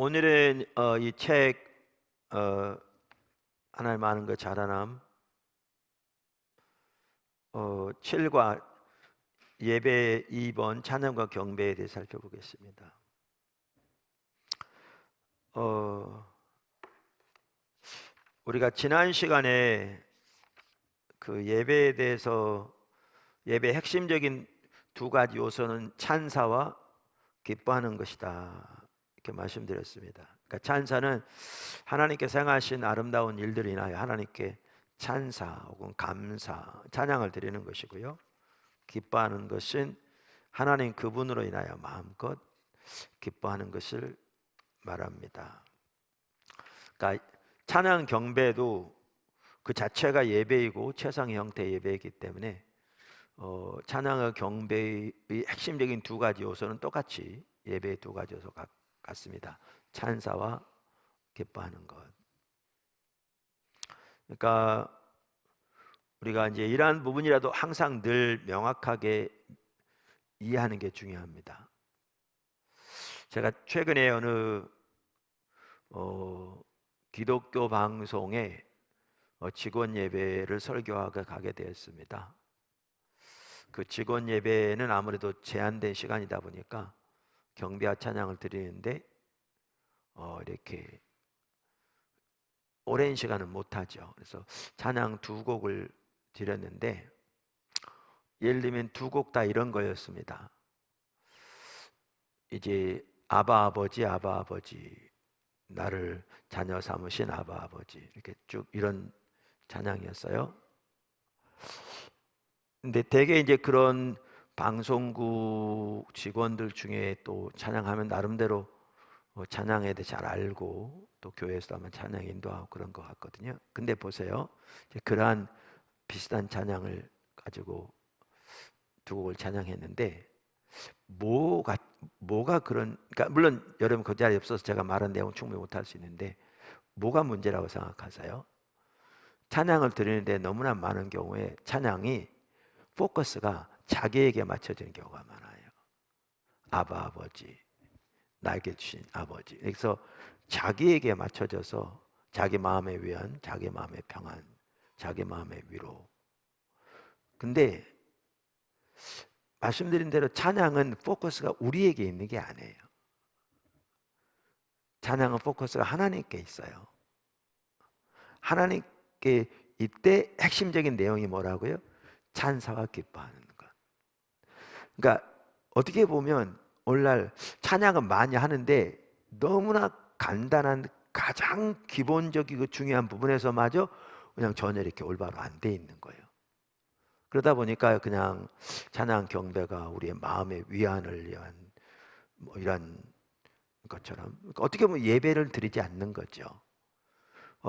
오늘은 이 책 하나님 아는 것 자라남 7과 예배 2번 찬양과 경배에 대해 살펴보겠습니다. 우리가 지난 시간에 그 예배에 대해서 예배의 핵심적인 두 가지 요소는 찬사와 기뻐하는 것이다 이렇게 말씀드렸습니다. 그러니까 찬사는 하나님께서 행하신 아름다운 일들을 인하여 하나님께 찬사 혹은 감사, 찬양을 드리는 것이고요. 기뻐하는 것은 하나님 그분으로 인하여 마음껏 기뻐하는 것을 말합니다. 그러니까 찬양 경배도 그 자체가 예배이고 최상의 형태의 예배이기 때문에 찬양과 경배의 핵심적인 두 가지 요소는 똑같이 예배의 두 가지 요소 같습니다. 찬사와 기뻐하는 것. 그러니까 우리가 이제 이러한 부분이라도 항상 늘 명확하게 이해하는 게 중요합니다. 제가 최근에 어느 기독교 방송에 직원 예배를 설교하러 가게 되었습니다. 그 직원 예배는 아무래도 제한된 시간이다 보니까 경배와 찬양을 드리는데 이렇게 오랜 시간은 못하죠. 그래서 찬양 두 곡을 드렸는데 예를 들면 두 곡 다 이런 거였습니다. 이제 아바 아버지 나를 자녀 삼으신 아바 아버지 이렇게 쭉 이런 찬양이었어요. 근데 대개 이제 그런 방송국 직원들 중에 또 찬양하면 나름대로 찬양에 대해 잘 알고 또 교회에서도 아마 찬양 인도하고 그런 것 같거든요. 근데 보세요. 그러한 비슷한 찬양을 가지고 두 곡을 찬양했는데 뭐가 그런, 그러니까 물론 여러분 그 자리에 없어서 제가 말한 내용 충분히 못할 수 있는데 뭐가 문제라고 생각하세요? 찬양을 드리는데 너무나 많은 경우에 찬양이 포커스가 자기에게 맞춰지는 경우가 많아요. 아바 아버지, 나에게 주신 아버지. 그래서 자기에게 맞춰져서 자기 마음의 위안, 자기 마음의 평안, 자기 마음의 위로. 근데 말씀드린 대로 찬양은 포커스가 우리에게 있는 게 아니에요. 찬양은 포커스가 하나님께 있어요. 하나님께 이때 핵심적인 내용이 뭐라고요? 찬사와 기뻐하는 것. 그러니까 어떻게 보면 오늘날 찬양은 많이 하는데 너무나 간단한 가장 기본적이고 중요한 부분에서마저 그냥 전혀 이렇게 올바로 안 돼 있는 거예요. 그러다 보니까 그냥 찬양 경배가 우리의 마음의 위안을 위한 뭐 이런 것처럼 어떻게 보면 예배를 드리지 않는 거죠.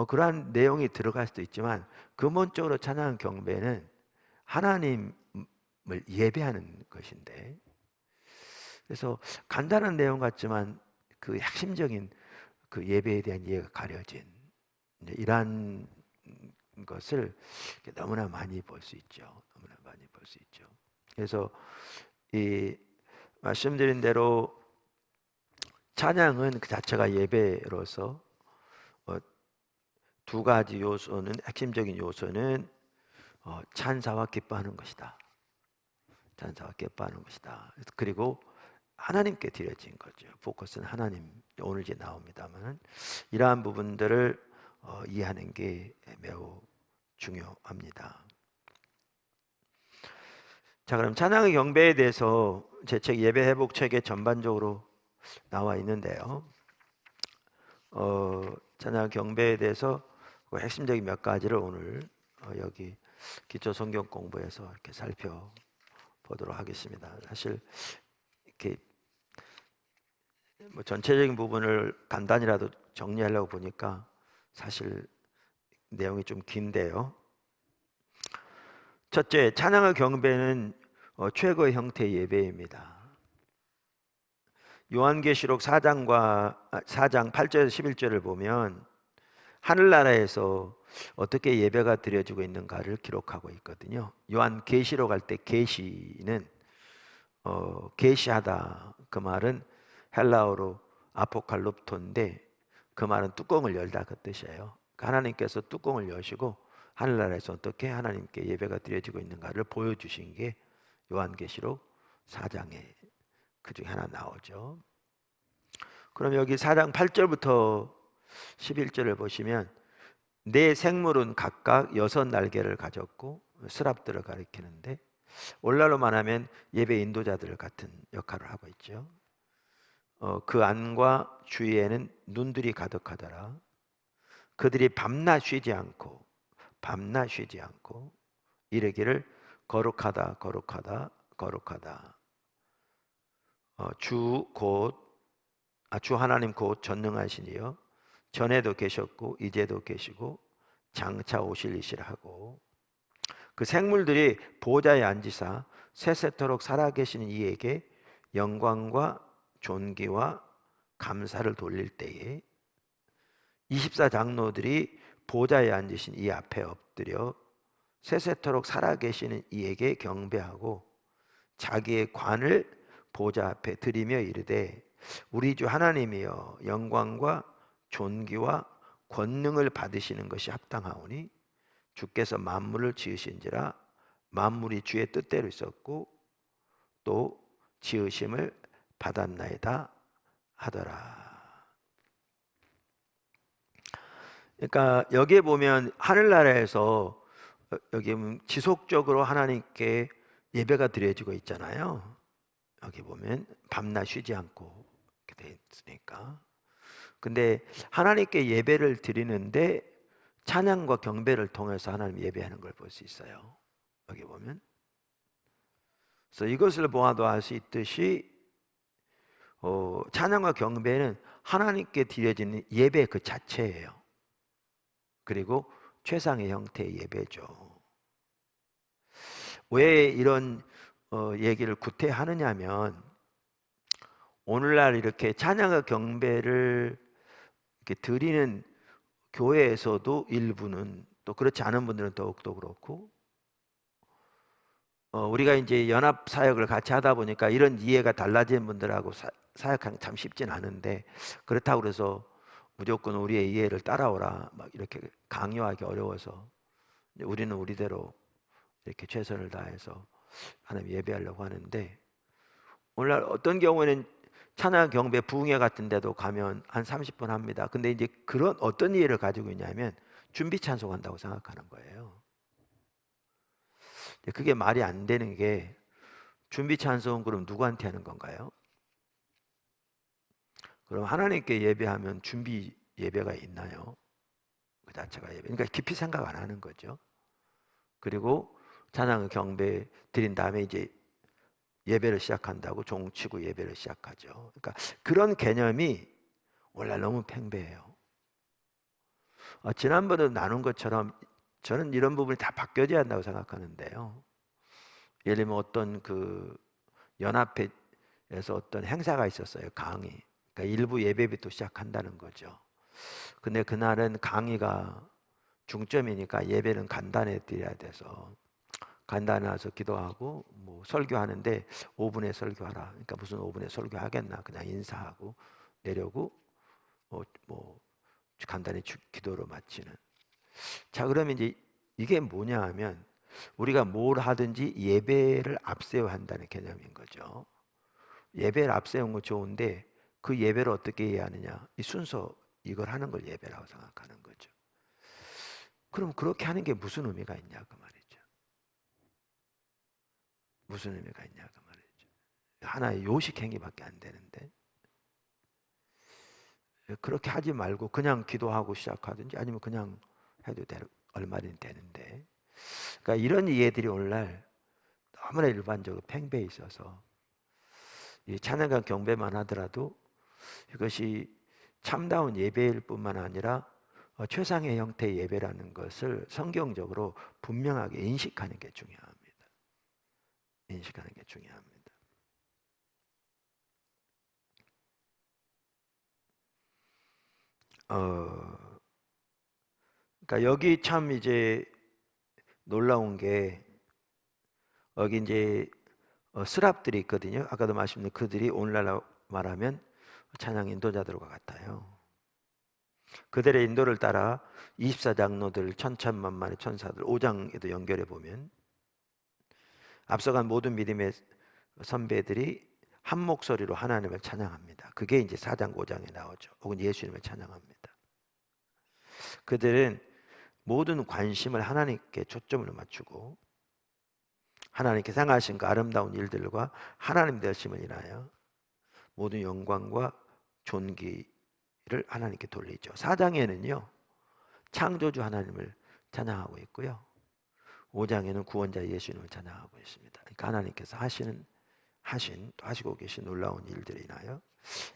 그러한 내용이 들어갈 수도 있지만 근본적으로 찬양 경배는 하나님을 예배하는 것인데, 그래서 간단한 내용 같지만 그 핵심적인 그 예배에 대한 이해가 가려진 이러한 것을 너무나 많이 볼 수 있죠. 너무나 많이 볼 수 있죠. 그래서 이 말씀드린 대로 찬양은 그 자체가 예배로서 두 가지 요소는, 핵심적인 요소는 찬사와 기뻐하는 것이다. 찬사와 기뻐하는 것이다. 그리고 하나님께 드려진 거죠. 포커스는 하나님. 오늘 이제 나옵니다만 이러한 부분들을 이해하는 게 매우 중요합니다. 자, 그럼 찬양의 경배에 대해서 제 책 예배 회복 책에 전반적으로 나와 있는데요. 찬양 경배에 대해서 핵심적인 몇 가지를 오늘 여기 기초 성경 공부에서 이렇게 살펴보도록 하겠습니다. 사실 이렇게 뭐 전체적인 부분을 간단히라도 정리하려고 보니까 사실 내용이 좀 긴데요. 첫째, 찬양의 경배는 최고의 형태의 예배입니다. 요한계시록 4장 8절에서 11절을 보면 하늘나라에서 어떻게 예배가 드려지고 있는가를 기록하고 있거든요. 요한계시록 할 때 계시는 계시하다, 그 말은 헬라어로 아포칼롭토인데 그 말은 뚜껑을 열다 그 뜻이에요. 하나님께서 뚜껑을 여시고 하늘나라에서 어떻게 하나님께 예배가 드려지고 있는가를 보여주신 게 요한계시록 4장에 그 중에 하나 나오죠. 그럼 여기 4장 8절부터 11절을 보시면 네 생물은 각각 6날개를 가졌고, 스랍들을 가리키는데 오늘날로 말하면 예배 인도자들 같은 역할을 하고 있죠. 그 안과 주위에는 눈들이 가득하더라. 그들이 밤낮 쉬지 않고 이르기를 거룩하다 거룩하다 거룩하다. 주 하나님 곧 전능하시니요 전에도 계셨고 이제도 계시고 장차 오실 이시라 하고, 그 생물들이 보좌에 앉으사 세세토록 살아계시는 이에게 영광과 존귀와 감사를 돌릴 때에 24장로들이 보좌에 앉으신 이 앞에 엎드려 세세토록 살아계시는 이에게 경배하고 자기의 관을 보좌 앞에 드리며 이르되 우리 주 하나님이여 영광과 존귀와 권능을 받으시는 것이 합당하오니 주께서 만물을 지으신지라 만물이 주의 뜻대로 있었고 또 지으심을 받았나이다 하더라. 그러니까 여기에 보면 하늘나라에서 여기 지속적으로 하나님께 예배가 드려지고 있잖아요. 여기 보면 밤낮 쉬지 않고 이렇게 돼 있으니까. 근데 하나님께 예배를 드리는데 찬양과 경배를 통해서 하나님 예배하는 걸 볼 수 있어요. 여기 보면. 그래서 이것을 보아도 알 수 있듯이 찬양과 경배는 하나님께 드려지는 예배 그 자체예요. 그리고 최상의 형태의 예배죠. 왜 이런 얘기를 구태하느냐면 오늘날 이렇게 찬양과 경배를 이렇게 드리는 교회에서도 일부는, 또 그렇지 않은 분들은 더욱더 그렇고, 우리가 이제 연합 사역을 같이 하다 보니까 이런 이해가 달라진 분들하고 사역하기 참 쉽진 않은데, 그렇다고 그래서 무조건 우리의 이해를 따라오라 막 이렇게 강요하기 어려워서 우리는 우리대로 이렇게 최선을 다해서 하나님 예배하려고 하는데, 오늘날 어떤 경우에는 찬양 경배 부흥회 같은 데도 가면 한 30분 합니다. 근데 이제 그런 어떤 이해를 가지고 있냐면 준비 찬송한다고 생각하는 거예요. 그게 말이 안 되는 게, 준비 찬송은 그럼 누구한테 하는 건가요? 그럼 하나님께 예배하면 준비 예배가 있나요? 그 자체가 예배. 그러니까 깊이 생각 안 하는 거죠. 그리고 찬양 경배 드린 다음에 이제 예배를 시작한다고 종치고 예배를 시작하죠. 그러니까 그런 개념이 원래 너무 팽배해요. 지난번에 나눈 것처럼 저는 이런 부분이 다 바뀌어져야 한다고 생각하는데요. 예를 들면 어떤 그 연합회에서 어떤 행사가 있었어요. 강의. 그러니까 일부 예배부터 시작한다는 거죠. 근데 그날은 강의가 중점이니까 예배는 간단히 드려야 돼서 간단해서 기도하고 뭐 설교하는데 5분에 설교하라. 그러니까 무슨 5분에 설교하겠나. 그냥 인사하고 내려고 뭐 간단히 기도로 마치는. 자, 그러면 이제 이게 뭐냐 하면 우리가 뭘 하든지 예배를 앞세워 한다는 개념인 거죠. 예배를 앞세운 거 좋은데 그 예배를 어떻게 해야 하느냐. 이 순서 이걸 하는 걸 예배라고 생각하는 거죠. 그럼 그렇게 하는 게 무슨 의미가 있냐 그 말이죠. 무슨 의미가 있냐 그 말이죠. 하나의 요식 행위밖에 안 되는데 그렇게 하지 말고 그냥 기도하고 시작하든지 아니면 그냥 해도 얼마든 되는데, 그러니까 이런 이해들이 오늘날 너무나 일반적으로 팽배해 있어서 이 찬양과 경배만 하더라도 이것이 참다운 예배일 뿐만 아니라 최상의 형태의 예배라는 것을 성경적으로 분명하게 인식하는 게 중요합니다. 인식하는 게 중요합니다. 그러니까 여기 참 이제 놀라운 게 여기 이제 스랍들이 있거든요. 아까도 말씀드린 그들이 오늘날 말하면 찬양 인도자들과 같아요. 그들의 인도를 따라 24장로들, 천천만만의 천사들 5장에도 연결해 보면 앞서간 모든 믿음의 선배들이 한 목소리로 하나님을 찬양합니다. 그게 이제 4장 5장에 나오죠. 혹은 예수님을 찬양합니다. 그들은 모든 관심을 하나님께 초점을 맞추고 하나님께서 행하신 그 아름다운 일들과 하나님 되심을 인하여 모든 영광과 존귀를 하나님께 돌리죠. 4장에는요 창조주 하나님을 찬양하고 있고요, 5장에는 구원자 예수님을 찬양하고 있습니다. 그러니까 하나님께서 하신 또 하시고 계신 놀라운 일들이 인하여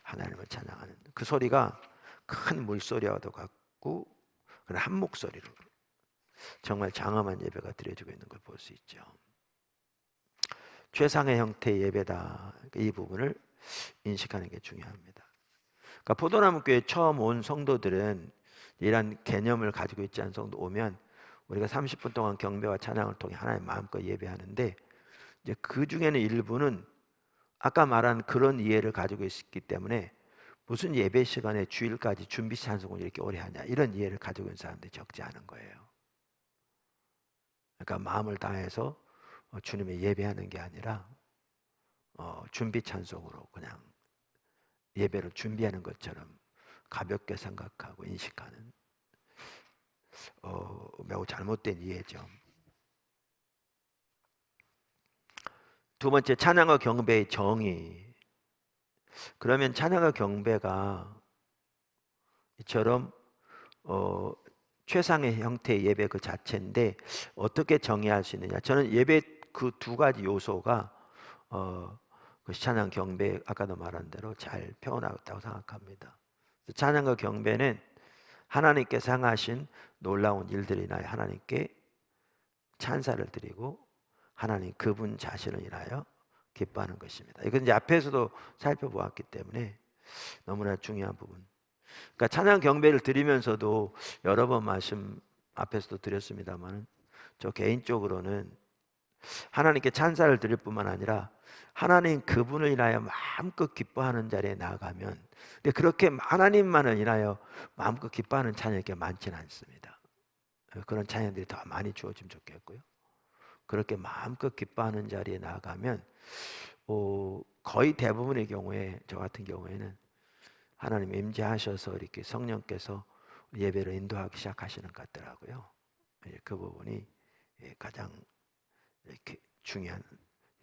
하나님을 찬양하는 그 소리가 큰 물소리와도 같고 한 목소리로 정말 장엄한 예배가 드려지고 있는 걸 볼 수 있죠. 최상의 형태의 예배다. 이 부분을 인식하는 게 중요합니다. 그러니까 포도나무 교회 처음 온 성도들은 이런 개념을 가지고 있지 않은 성도 오면 우리가 30분 동안 경배와 찬양을 통해 하나님 마음껏 예배하는데, 이제 그 중에는 일부는 아까 말한 그런 이해를 가지고 있기 때문에 무슨 예배 시간에 주일까지 준비 찬송을 이렇게 오래 하냐, 이런 이해를 가지고 있는 사람들이 적지 않은 거예요. 그러니까 마음을 다해서 주님의 예배하는 게 아니라 준비 찬송으로 그냥 예배를 준비하는 것처럼 가볍게 생각하고 인식하는 매우 잘못된 이해죠. 두 번째, 찬양과 경배의 정의. 그러면 찬양과 경배가 이처럼 최상의 형태의 예배 그 자체인데 어떻게 정의할 수 있느냐? 저는 예배 그 두 가지 요소가 그 찬양 경배, 아까도 말한 대로 잘 표현하고 생각합니다. 찬양과 경배는 하나님께서 행하신 놀라운 일들을 인하여 하나님께 찬사를 드리고 하나님 그분 자신을 인하여 기뻐하는 것입니다. 이건 이제 앞에서도 살펴보았기 때문에 너무나 중요한 부분. 그러니까 찬양 경배를 드리면서도 여러 번 말씀 앞에서도 드렸습니다만, 저 개인적으로는 하나님께 찬사를 드릴 뿐만 아니라 하나님 그분을 인하여 마음껏 기뻐하는 자리에 나아가면, 근데 그렇게 하나님만을 인하여 마음껏 기뻐하는 찬양이 많지는 않습니다. 그런 찬양들이 더 많이 주어지면 좋겠고요. 그렇게 마음껏 기뻐하는 자리에 나아가면 거의 대부분의 경우에, 저 같은 경우에는 하나님 임재하셔서 이렇게 성령께서 예배를 인도하기 시작하시는 것 같더라고요. 그 부분이 가장 이렇게 중요한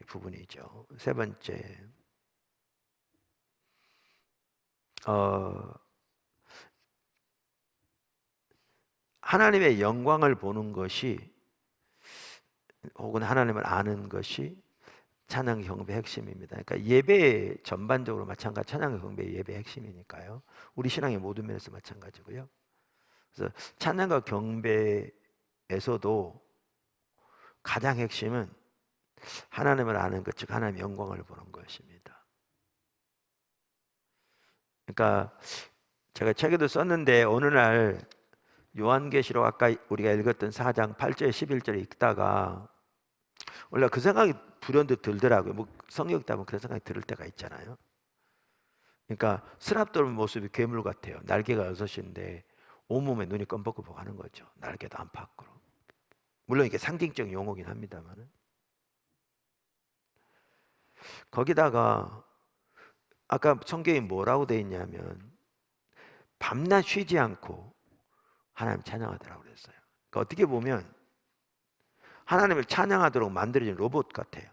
부분이죠. 세 번째, 하나님의 영광을 보는 것이, 혹은 하나님을 아는 것이 찬양 경배의 핵심입니다. 그러니까 예배 전반적으로 마찬가지, 찬양 경배의 예배의 핵심이니까요. 우리 신앙의 모든 면에서 마찬가지고요. 그래서 찬양과 경배에서도 가장 핵심은 하나님을 아는 것, 즉 하나님의 영광을 보는 것입니다. 그러니까 제가 책에도 썼는데 어느 날 요한계시록 아까 우리가 읽었던 4장 8절 11절에 읽다가 원래 그 생각이 불현듯 들더라고요. 뭐 성경 읽다 보면 그런 생각이 들을 때가 있잖아요. 그러니까 스랍돌 모습이 괴물 같아요. 날개가 6인데 온몸에 눈이 껌뻑껌뻑 하는 거죠. 날개도 안팎으로. 물론 이게 상징적 용어긴 합니다만, 거기다가 아까 성경이 뭐라고 돼 있냐면 밤낮 쉬지 않고 하나님 찬양하더라고 그랬어요. 그러니까 어떻게 보면 하나님을 찬양하도록 만들어진 로봇 같아요.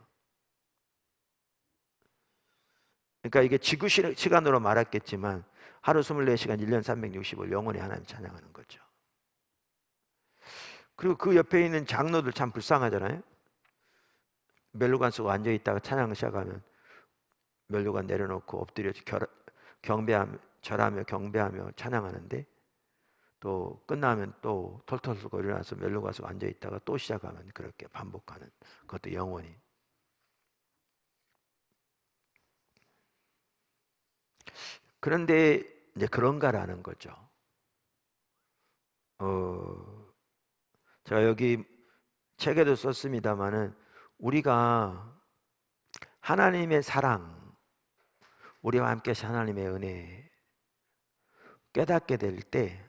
그러니까 이게 지구 시간으로 말했겠지만 하루 24시간 1년 365일 영원히 하나님 찬양하는 거죠. 그리고 그 옆에 있는 장로들 참 불쌍하잖아요. 멜로간 쓰고 앉아있다가 찬양을 시작하면 멜로간 내려놓고 엎드려 경배하며, 절하며 경배하며 찬양하는데, 또 끝나면 또 털털 털고 일어나서 멜로간 쓰고 앉아있다가 또 시작하면 그렇게 반복하는, 그것도 영원히. 그런데 이제 그런가라는 거죠. 제가 여기 책에도 썼습니다마는 우리가 하나님의 사랑, 우리와 함께 하신 하나님의 은혜 깨닫게 될 때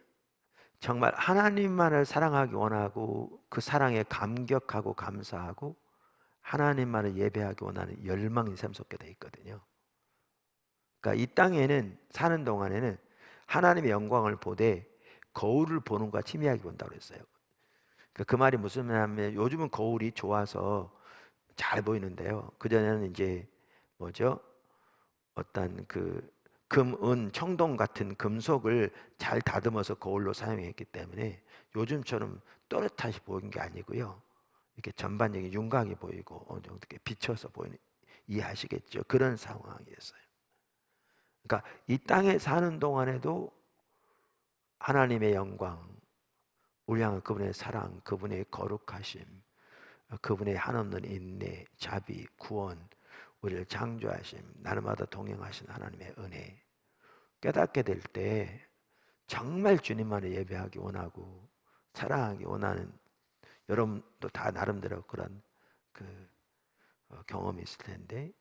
정말 하나님만을 사랑하기 원하고 그 사랑에 감격하고 감사하고 하나님만을 예배하기 원하는 열망이 샘솟게 돼 있거든요. 그러니까 이 땅에는 사는 동안에는 하나님의 영광을 보되 거울을 보는 것과 희미하게 본다고 했어요. 그러니까 그 말이 무슨 말이냐면 요즘은 거울이 좋아서 잘 보이는데요. 그전에는 이제 뭐죠? 어떤 그 금, 은, 청동 같은 금속을 잘 다듬어서 거울로 사용했기 때문에 요즘처럼 또렷하게 보이는 게 아니고요. 이렇게 전반적인 윤곽이 보이고 어느 정도 이렇게 비춰서 보이는, 이해하시겠죠? 그런 상황이었어요. 그러니까 이 땅에 사는 동안에도 하나님의 영광, 우리 향한 그분의 사랑, 그분의 거룩하심, 그분의 한없는 인내, 자비, 구원, 우리를 창조하심, 날마다 동행하신 하나님의 은혜 깨닫게 될 때 정말 주님만을 예배하기 원하고 사랑하기 원하는, 여러분도 다 나름대로 그런 그 경험이 있을 텐데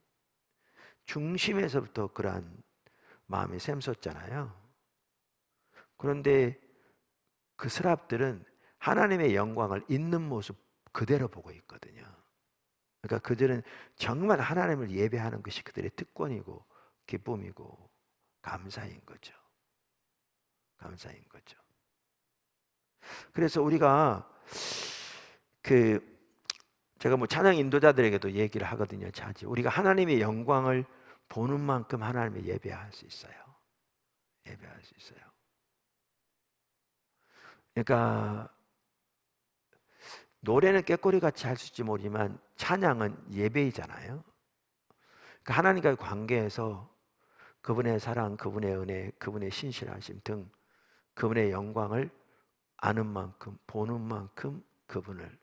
중심에서부터 그러한 마음이 샘솟잖아요. 그런데 그 스랍들은 하나님의 영광을 있는 모습 그대로 보고 있거든요. 그러니까 그들은 정말 하나님을 예배하는 것이 그들의 특권이고 기쁨이고 감사인 거죠. 감사인 거죠. 그래서 우리가 그 제가 뭐 찬양 인도자들에게도 얘기를 하거든요. 자주 우리가 하나님의 영광을 보는 만큼 하나님을 예배할 수 있어요. 예배할 수 있어요. 그러니까 노래는 꾀꼬리 같이 할 수 있지 모르지만 찬양은 예배이잖아요. 그러니까 하나님과의 관계에서 그분의 사랑, 그분의 은혜, 그분의 신실하심 등 그분의 영광을 아는 만큼, 보는 만큼 그분을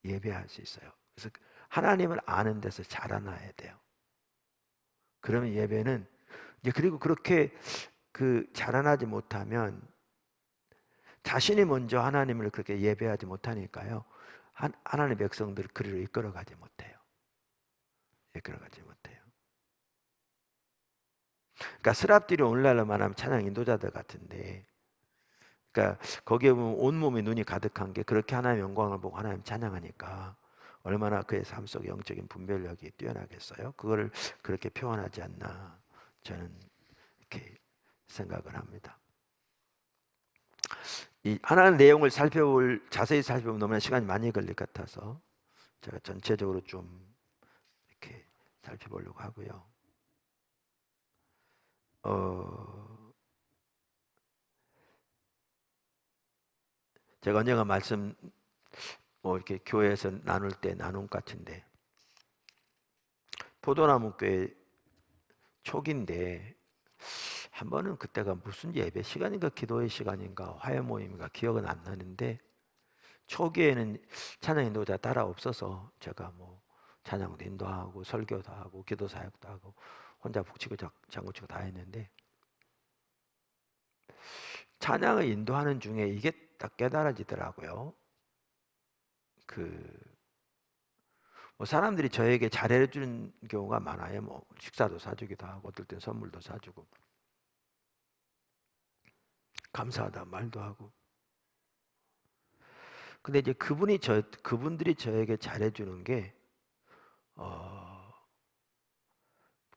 예배할 수 있어요. 그래서 하나님을 아는 데서 자라나야 돼요. 그러면 예배는 이제, 그리고 그렇게 그 자라나지 못하면 자신이 먼저 하나님을 그렇게 예배하지 못하니까요, 하나님의 백성들을 그리로 이끌어가지 못해요. 이끌어가지 못해요. 그러니까 스랍들이 오늘날로 말하면 찬양 인도자들 같은데, 그러니까 거기에 보면 온몸에 눈이 가득한 게 그렇게 하나님의 영광을 보고 하나님 찬양하니까 얼마나 그의 삶 속에 영적인 분별력이 뛰어나겠어요. 그거를 그렇게 표현하지 않나 저는 이렇게 생각을 합니다. 이 하나의 내용을 자세히 살펴보면 너무나 시간이 많이 걸릴 것 같아서 제가 전체적으로 좀 이렇게 살펴보려고 하고요. 제가 언젠가 이렇게 교회에서 나눌 때 나눔 같은데, 포도나무 교회 초기인데 한 번은 그때가 무슨 예배 시간인가 기도의 시간인가 화해 모임인가 기억은 안 나는데, 초기에는 찬양 인도자 따라 없어서 제가 뭐 찬양도 인도하고 설교도 하고 기도 사역도 하고 혼자 북치고 장구치고 다 했는데, 찬양을 인도하는 중에 이게 딱 깨달아지더라고요. 뭐 사람들이 저에게 잘해주는 경우가 많아요. 뭐 식사도 사주기도 하고 어떨 땐 선물도 사주고 감사하다 말도 하고. 근데 이제 그분들이 저에게 잘해주는 게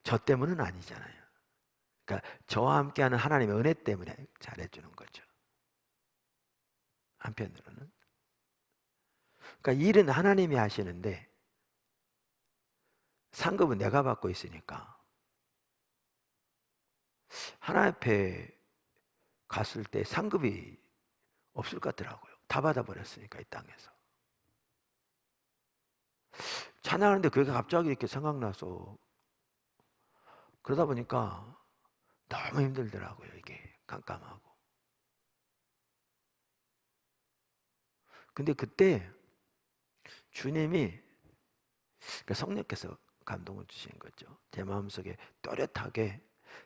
저 때문은 아니잖아요. 그러니까 저와 함께하는 하나님의 은혜 때문에 잘해주는 거죠. 한편으로는. 그러니까 일은 하나님이 하시는데 상급은 내가 받고 있으니까 하나님 앞에 갔을 때 상급이 없을 것 같더라고요. 다 받아버렸으니까 이 땅에서. 찬양하는데 그게 갑자기 이렇게 생각나서 그러다 보니까 너무 힘들더라고요. 이게 깜깜하고. 근데 그때 주님이, 그러니까 성령께서 감동을 주신 거죠. 제 마음속에 또렷하게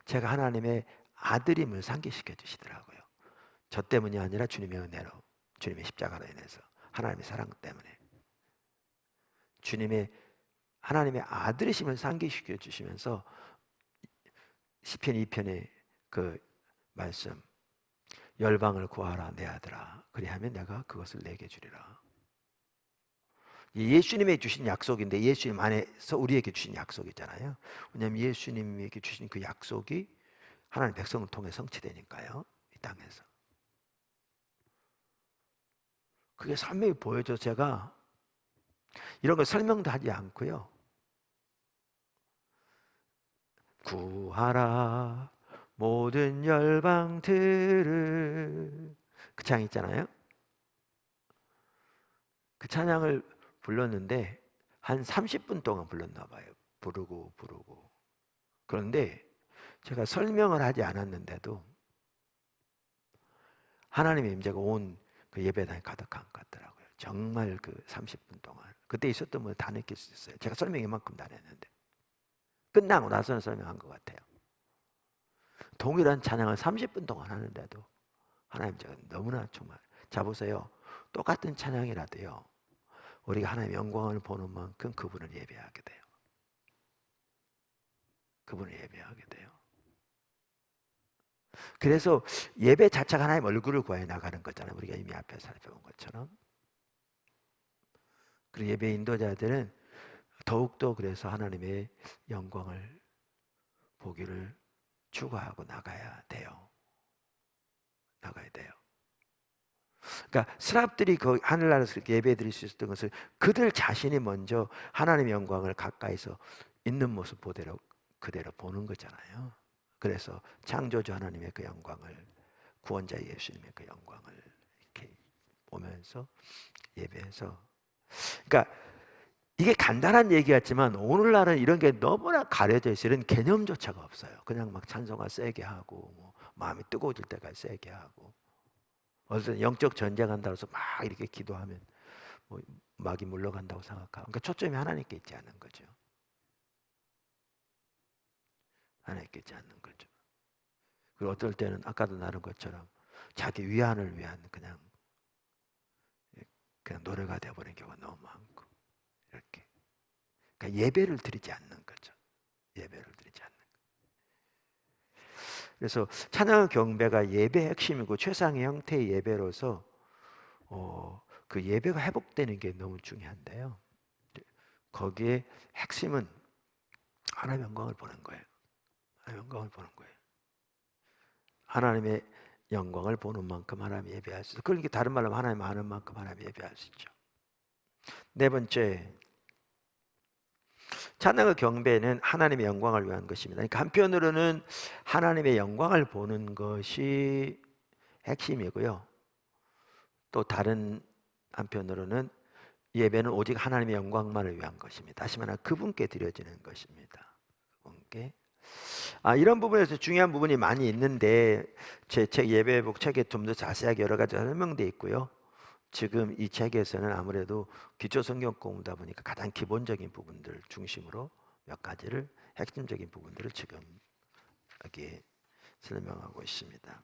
제가 하나님의 아들임을 상기시켜 주시더라고요. 저 때문이 아니라 주님의 은혜로, 주님의 십자가로 인해서, 하나님의 사랑 때문에 하나님의 아들이심을 상기시켜 주시면서 시편 2편의 그 말씀, 열방을 구하라 내 아들아, 그리하면 내가 그것을 내게 주리라. 예수님이 주신 약속인데, 예수님 안에서 우리에게 주신 약속이잖아요. 왜냐하면 예수님에게 주신 그 약속이 하나님 백성을 통해 성취되니까요, 이 땅에서. 그게 선명히 보여져. 제가 이런 거 설명도 하지 않고요, 구하라 모든 열방들을, 그 찬양 있잖아요. 그 찬양을 불렀는데 한 30분 동안 불렀나 봐요. 부르고. 그런데 제가 설명을 하지 않았는데도 하나님의 임재가 온 그 예배당에 가득한 것 같더라고요. 정말 그 30분 동안 그때 있었던 걸 다 느낄 수 있어요. 제가 설명 이만큼 다 했는데 끝나고 나서는 설명한 것 같아요. 동일한 찬양을 30분 동안 하는데도 하나님 제가 너무나 정말, 자 보세요. 똑같은 찬양이라도요, 우리가 하나님의 영광을 보는 만큼 그분을 예배하게 돼요. 그분을 예배하게 돼요. 그래서 예배 자체가 하나님 얼굴을 구해 나가는 거잖아요. 우리가 이미 앞에 살펴본 것처럼. 그리고 예배 인도자들은 더욱더 그래서 하나님의 영광을 보기를 추구하고 나가야 돼요. 그러니까 스랍들이 그 하늘나라에서 그렇게 예배 드릴 수 있었던 것을 그들 자신이 먼저 하나님의 영광을 가까이서 있는 모습 그대로 보는 거잖아요. 그래서 창조주 하나님의 그 영광을, 구원자 예수님의 그 영광을 이렇게 보면서 예배해서, 그러니까 이게 간단한 얘기 같지만 오늘날은 이런 게 너무나 가려져 있어요. 이런 개념조차가 없어요. 그냥 막 찬송가 세게 하고, 뭐 마음이 뜨거워질 때까지 세게 하고, 어떤 영적 전쟁한다고 해서 막 이렇게 기도하면 뭐 막이 물러간다고 생각하고, 그러니까 초점이 하나님께 있지 않는 거죠. 하나님께 있지 않는 거죠. 그리고 어떨 때는 아까도 나눈 것처럼 자기 위안을 위한 그냥 노래가 되어버린 경우가 너무 많고, 이렇게. 그러니까 예배를 드리지 않는 거죠. 예배를 드리지 않는 거죠. 그래서 찬양 경배가 예배의 핵심이고 최상의 형태의 예배로서 그 예배가 회복되는 게 너무 중요한데요. 거기에 핵심은 하나님의 영광을 보는 거예요. 하나님의 영광을 보는 거예요. 하나님의 영광을 보는 만큼 하나님 예배할 수 있어요. 그러니까 다른 말로 하면 하나님 아는 만큼 하나님 예배할 수 있죠. 네 번째, 찬양의 경배는 하나님의 영광을 위한 것입니다. 그러니까 한편으로는 하나님의 영광을 보는 것이 핵심이고요, 또 다른 한편으로는 예배는 오직 하나님의 영광만을 위한 것입니다. 다시 말하면 그분께 드려지는 것입니다. 그분께. 이런 부분에서 중요한 부분이 많이 있는데 제 책 예배복 책에 좀 더 자세하게 여러 가지 설명되어 있고요. 지금 이 책에서는 아무래도 기초 성경 공부다 보니까 가장 기본적인 부분들 중심으로 몇 가지를, 핵심적인 부분들을 지금 여기 설명하고 있습니다.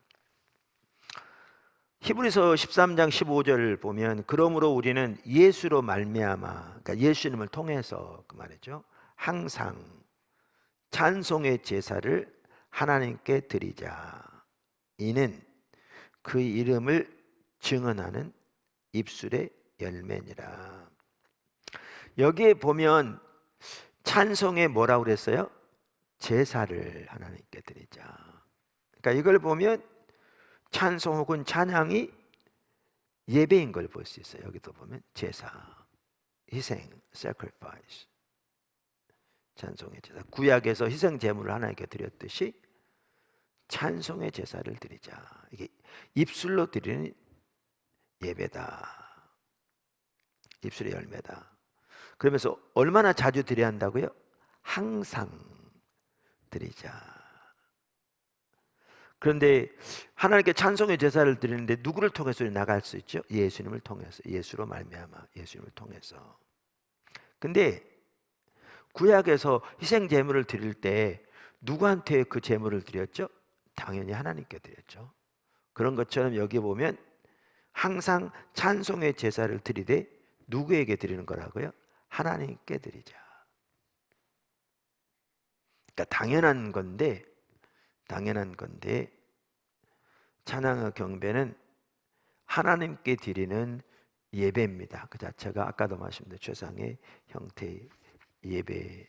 히브리서 13장 15절 보면, 그러므로 우리는 예수로 말미암아, 그러니까 예수님을 통해서 그 말이죠, 항상 찬송의 제사를 하나님께 드리자. 이는 그 이름을 증언하는 입술의 열매니라. 여기에 보면 찬송에 뭐라고 그랬어요? 제사를 하나님께 드리자. 그러니까 이걸 보면 찬송 혹은 찬양이 예배인 걸 볼 수 있어요. 여기도 보면 제사, 희생, sacrifice. 찬송의 제사. 구약에서 희생 제물을 하나님께 드렸듯이 찬송의 제사를 드리자. 이게 입술로 드리는 예배다. 입술의 열매다. 그러면서 얼마나 자주 드려야 한다고요? 항상 드리자. 그런데 하나님께 찬송의 제사를 드리는데 누구를 통해서 나갈 수 있죠? 예수님을 통해서, 예수로 말미암아 예수님을 통해서. 근데 구약에서 희생 제물을 드릴 때 누구한테 그 제물을 드렸죠? 당연히 하나님께 드렸죠. 그런 것처럼 여기 보면 항상 찬송의 제사를 드리되 누구에게 드리는 거라고요? 하나님께 드리자. 그러니까 당연한 건데 당연한 건데 찬양과 경배는 하나님께 드리는 예배입니다. 그 자체가 아까도 말씀드린 최상의 형태의 예배입니다.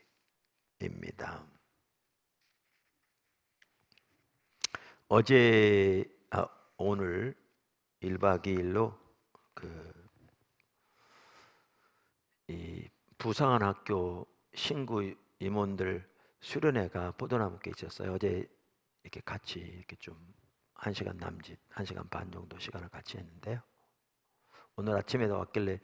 오늘 1박 2일로 이 부상한 학교 신구 임원들 수련회가 포도나무께 있었어요. 어제 이렇게 같이 이렇게 좀 1시간 남짓, 1시간 반 정도 시간을 같이 했는데요. 오늘 아침에도 왔길래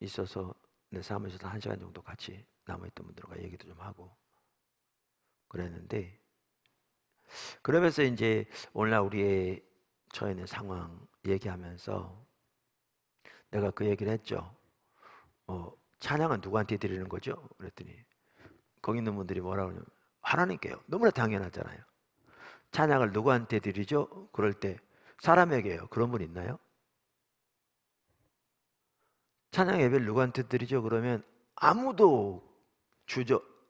있어서 내 사무실에서 1시간 정도 같이 남아있던 분들과 얘기도 좀 하고 그랬는데, 그러면서 이제 오늘날 우리의 처해 있는 상황 얘기하면서 내가 그 얘기를 했죠. 찬양은 누구한테 드리는 거죠? 그랬더니 거기 있는 분들이 뭐라고 하냐면 하나님께요. 너무나 당연하잖아요. 찬양을 누구한테 드리죠? 그럴 때 사람에게요. 그런 분 있나요? 찬양 예배를 누구한테 드리죠? 그러면 아무도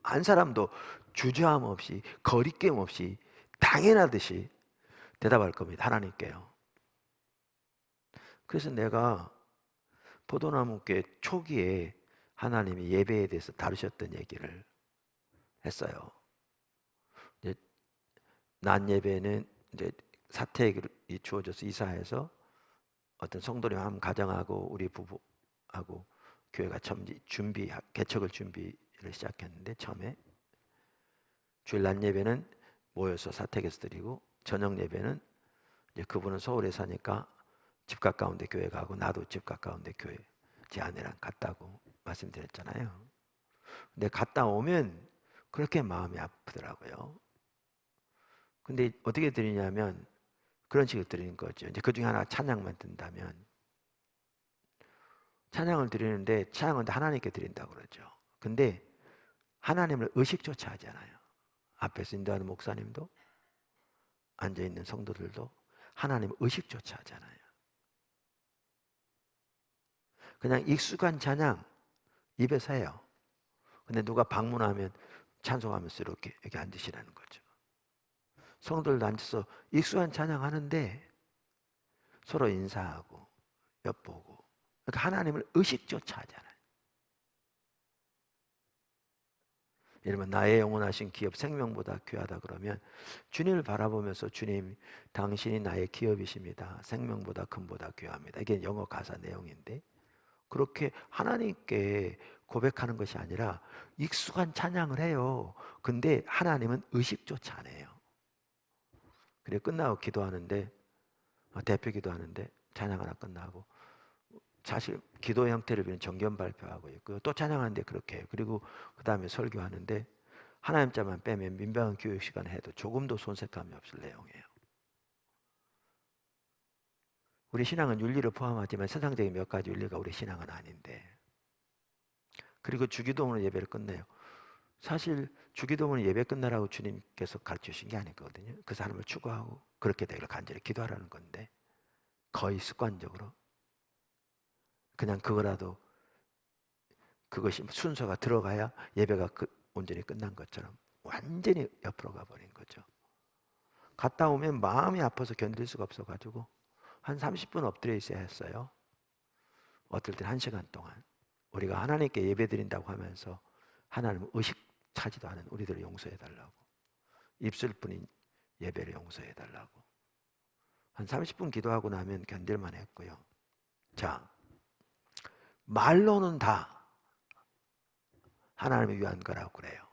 한 사람도 주저함 없이 거리낌 없이 당연하듯이 대답할 겁니다. 하나님께요. 그래서 내가 포도나무교회 초기에 하나님이 예배에 대해서 다루셨던 얘기를 했어요. 이제 낮 예배는 이제 사택이 주어져서 이사해서 어떤 성도님 한 가정하고 우리 부부하고 교회가 처음 개척을 준비를 시작했는데, 처음에 주일 낮 예배는 모여서 사택에서 드리고, 저녁 예배는 이제 그분은 서울에 사니까 집 가까운데 교회 가고, 나도 집 가까운데 교회 제 아내랑 갔다고 말씀드렸잖아요. 근데 갔다 오면 그렇게 마음이 아프더라고요. 근데 어떻게 드리냐면 그런 식으로 드리는 거죠. 이제 그 중에 하나 찬양만 든다면, 찬양을 드리는데 찬양은 하나님께 드린다고 그러죠. 근데 하나님을 의식조차 하지 않아요. 앞에서 인도하는 목사님도 앉아있는 성도들도 하나님을 의식조차 하지 않아요. 그냥 익숙한 찬양 입에서 해요. 근데 누가 방문하면 찬송하면서 이렇게 여기 앉으시라는 거죠. 성도들도 앉아서 익숙한 찬양 하는데 서로 인사하고 엿보고, 그러니까 하나님을 의식조차 하잖아요. 예를 들면 나의 영원하신 기업 생명보다 귀하다 그러면 주님을 바라보면서 주님 당신이 나의 기업이십니다. 생명보다 금보다 귀합니다. 이게 영어 가사 내용인데, 그렇게 하나님께 고백하는 것이 아니라 익숙한 찬양을 해요. 근데 하나님은 의식조차 안 해요. 그래 끝나고 기도하는데, 대표 기도하는데 찬양 하나 끝나고 사실 기도 형태를 비는 정견 발표하고 있고요. 또 찬양하는데 그렇게 해요. 그리고 그 다음에 설교하는데 하나님 자만 빼면 민방위 교육 시간에 해도 조금도 손색감이 없을 내용이에요. 우리 신앙은 윤리를 포함하지만 세상적인 몇 가지 윤리가 우리 신앙은 아닌데, 그리고 주기도문으로 예배를 끝내요. 사실 주기도문은 예배 끝나라고 주님께서 가르치신 게 아니거든요. 그 사람을 추구하고 그렇게 되기를 간절히 기도하라는 건데, 거의 습관적으로 그냥 그거라도 그것이 순서가 들어가야 예배가 온전히 끝난 것처럼 완전히 옆으로 가버린 거죠. 갔다 오면 마음이 아파서 견딜 수가 없어가지고 한 30분 엎드려 있어야 했어요. 어떨 땐 1시간 동안. 우리가 하나님께 예배 드린다고 하면서 하나님을 의식하지도 않은 우리들을 용서해달라고, 입술뿐인 예배를 용서해달라고 한 30분 기도하고 나면 견딜만 했고요. 자, 말로는 다 하나님을 위한 거라고 그래요.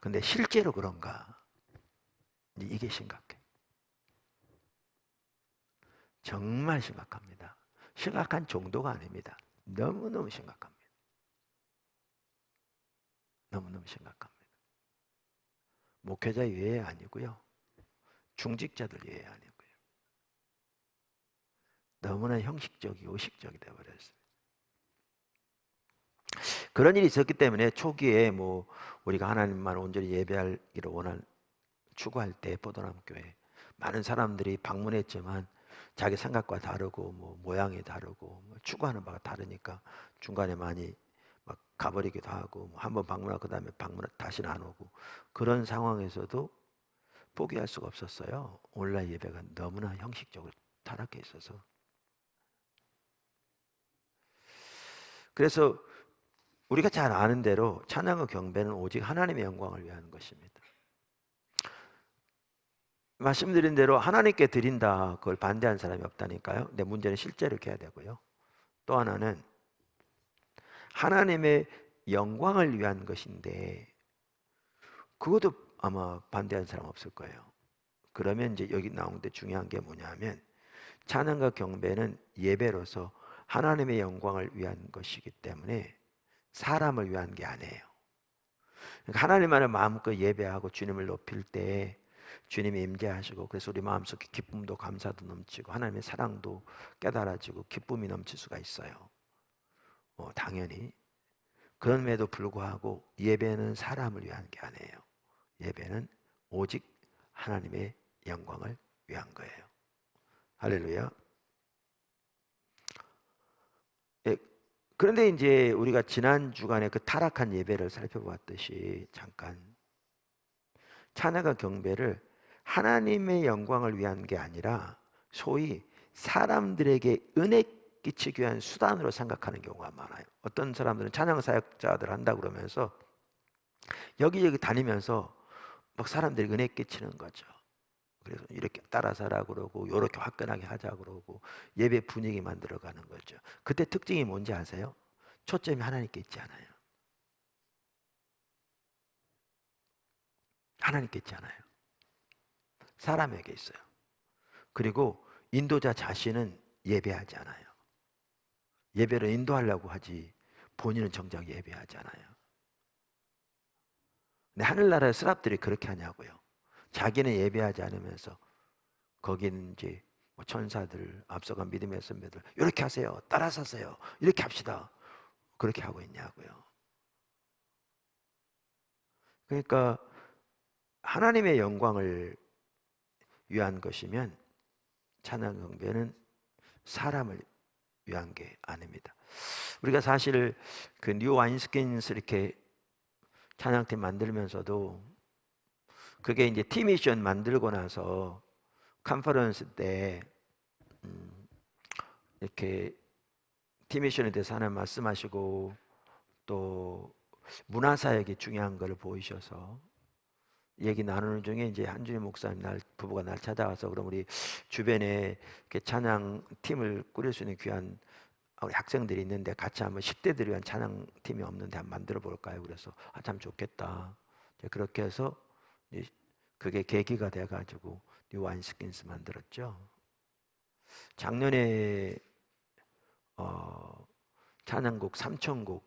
근데 실제로 그런가? 이게 심각해. 정말 심각합니다. 심각한 정도가 아닙니다. 너무너무 심각합니다. 너무너무 심각합니다. 목회자 외에 아니고요. 중직자들 외에 아니고요. 너무나 형식적이고 의식적이 되어버렸습니다. 그런 일이 있었기 때문에 초기에 우리가 하나님만 온전히 예배하기를 추구할 때 포도나무 교회 많은 사람들이 방문했지만 자기 생각과 다르고 모양이 다르고 추구하는 바가 다르니까 중간에 많이 막 가버리기도 하고, 한번 방문하고 그다음에 방문 다시는 안 오고, 그런 상황에서도 포기할 수가 없었어요. 온라인 예배가 너무나 형식적으로 타락해 있어서. 그래서 우리가 잘 아는 대로 찬양과 경배는 오직 하나님의 영광을 위한 것입니다. 말씀드린 대로 하나님께 드린다, 그걸 반대하는 사람이 없다니까요. 근데 문제는 실제로 이렇게 해야 되고요. 또 하나는 하나님의 영광을 위한 것인데 그것도 아마 반대하는 사람 없을 거예요. 그러면 이제 여기 나오는데 중요한 게 뭐냐면 찬양과 경배는 예배로서 하나님의 영광을 위한 것이기 때문에 사람을 위한 게 아니에요. 그러니까 하나님만을 마음껏 예배하고 주님을 높일 때 주님이 임재하시고, 그래서 우리 마음속에 기쁨도 감사도 넘치고 하나님의 사랑도 깨달아지고 기쁨이 넘칠 수가 있어요. 당연히. 그럼에도 불구하고 예배는 사람을 위한 게 아니에요. 예배는 오직 하나님의 영광을 위한 거예요. 할렐루야. 예, 그런데 이제 우리가 지난 주간에 그 타락한 예배를 살펴보았듯이 잠깐 찬양과 경배를 하나님의 영광을 위한 게 아니라 소위 사람들에게 은혜 끼치기 위한 수단으로 생각하는 경우가 많아요. 어떤 사람들은 찬양 사역자들 한다 그러면서 여기저기 다니면서 막 사람들이 은혜 끼치는 거죠. 그래서 이렇게 따라서 하라 그러고 이렇게 화끈하게 하자 그러고 예배 분위기 만들어가는 거죠. 그때 특징이 뭔지 아세요? 초점이 하나님께 있지 않아요. 하나님께 있지 않아요. 사람에게 있어요. 그리고 인도자 자신은 예배하지 않아요. 예배를 인도하려고 하지 본인은 정작 예배하지 않아요. 근데 하늘나라의 스랍들이 그렇게 하냐고요. 자기는 예배하지 않으면서 거기는 이제 뭐 천사들, 앞서간 믿음의 선배들 이렇게 하세요, 따라서 하세요, 이렇게 합시다, 그렇게 하고 있냐고요. 그러니까 하나님의 영광을 위한 것이면 찬양 경배는 사람을 위한 게 아닙니다. 우리가 사실 그 뉴 와인스킨스 이렇게 찬양팀 만들면서도 그게 이제 티미션 만들고 나서 컨퍼런스 때 이렇게 티미션에 대해서 하나님 말씀하시고 또 문화사역이 중요한 걸 보이셔서 얘기 나누는 중에 이제 한준희 목사님 부부가 날 찾아와서 그럼 우리 주변에 이렇게 찬양 팀을 꾸릴 수 있는 귀한 우리 학생들이 있는데 같이 한번 10대들을 위한 찬양 팀이 없는데 한번 만들어 볼까요? 그래서 참 좋겠다. 그렇게 해서 그게 계기가 돼가지고 뉴 와인스킨스 만들었죠. 작년에 찬양곡 3,000곡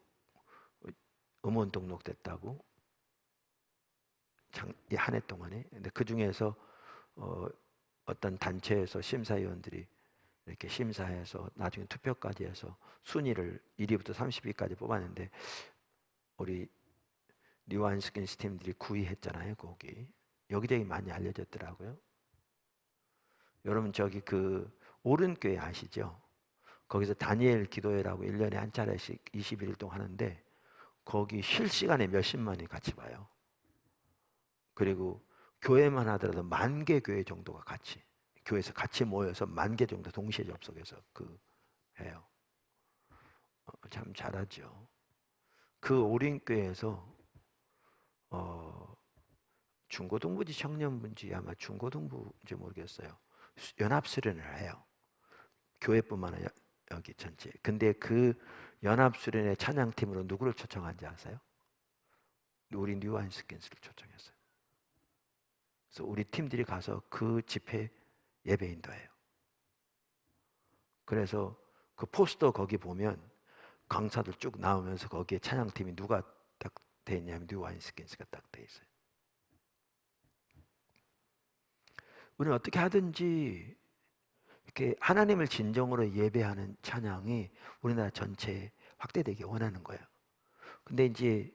음원 등록됐다고 한 해 동안에. 근데 그 중에서 어떤 단체에서 심사위원들이 이렇게 심사해서 나중에 투표까지 해서 순위를 1위부터 30위까지 뽑았는데 우리 뉴완스킨스 팀들이 9위 했잖아요. 거기 여기저기 많이 알려졌더라고요. 여러분 저기 그 오른교회 아시죠? 거기서 다니엘 기도회라고 1년에 한 차례씩 21일 동안 하는데 거기 실시간에 몇십만이 같이 봐요. 그리고 교회만 하더라도 10,000개 교회 정도가 같이 교회에서 같이 모여서 10,000개 정도 동시에 접속해서 해요. 참 잘하죠. 그 오린교회에서 중고등부지 청년부지 아마 중고등부인지 모르겠어요. 연합수련을 해요. 교회뿐만 아니라 여기 전체. 근데 그 연합수련의 찬양팀으로 누구를 초청한지 아세요? 우리 뉴와인스킨스를 초청했어요. 그래서 우리 팀들이 가서 그 집회 예배 인도해요. 그래서 그 포스터 거기 보면 강사들 쭉 나오면서 거기에 찬양팀이 누가 딱 돼 있냐면 뉴 와인스킨스가 딱 돼 있어요. 우리는 어떻게 하든지 이렇게 하나님을 진정으로 예배하는 찬양이 우리나라 전체에 확대되기 원하는 거예요. 근데 이제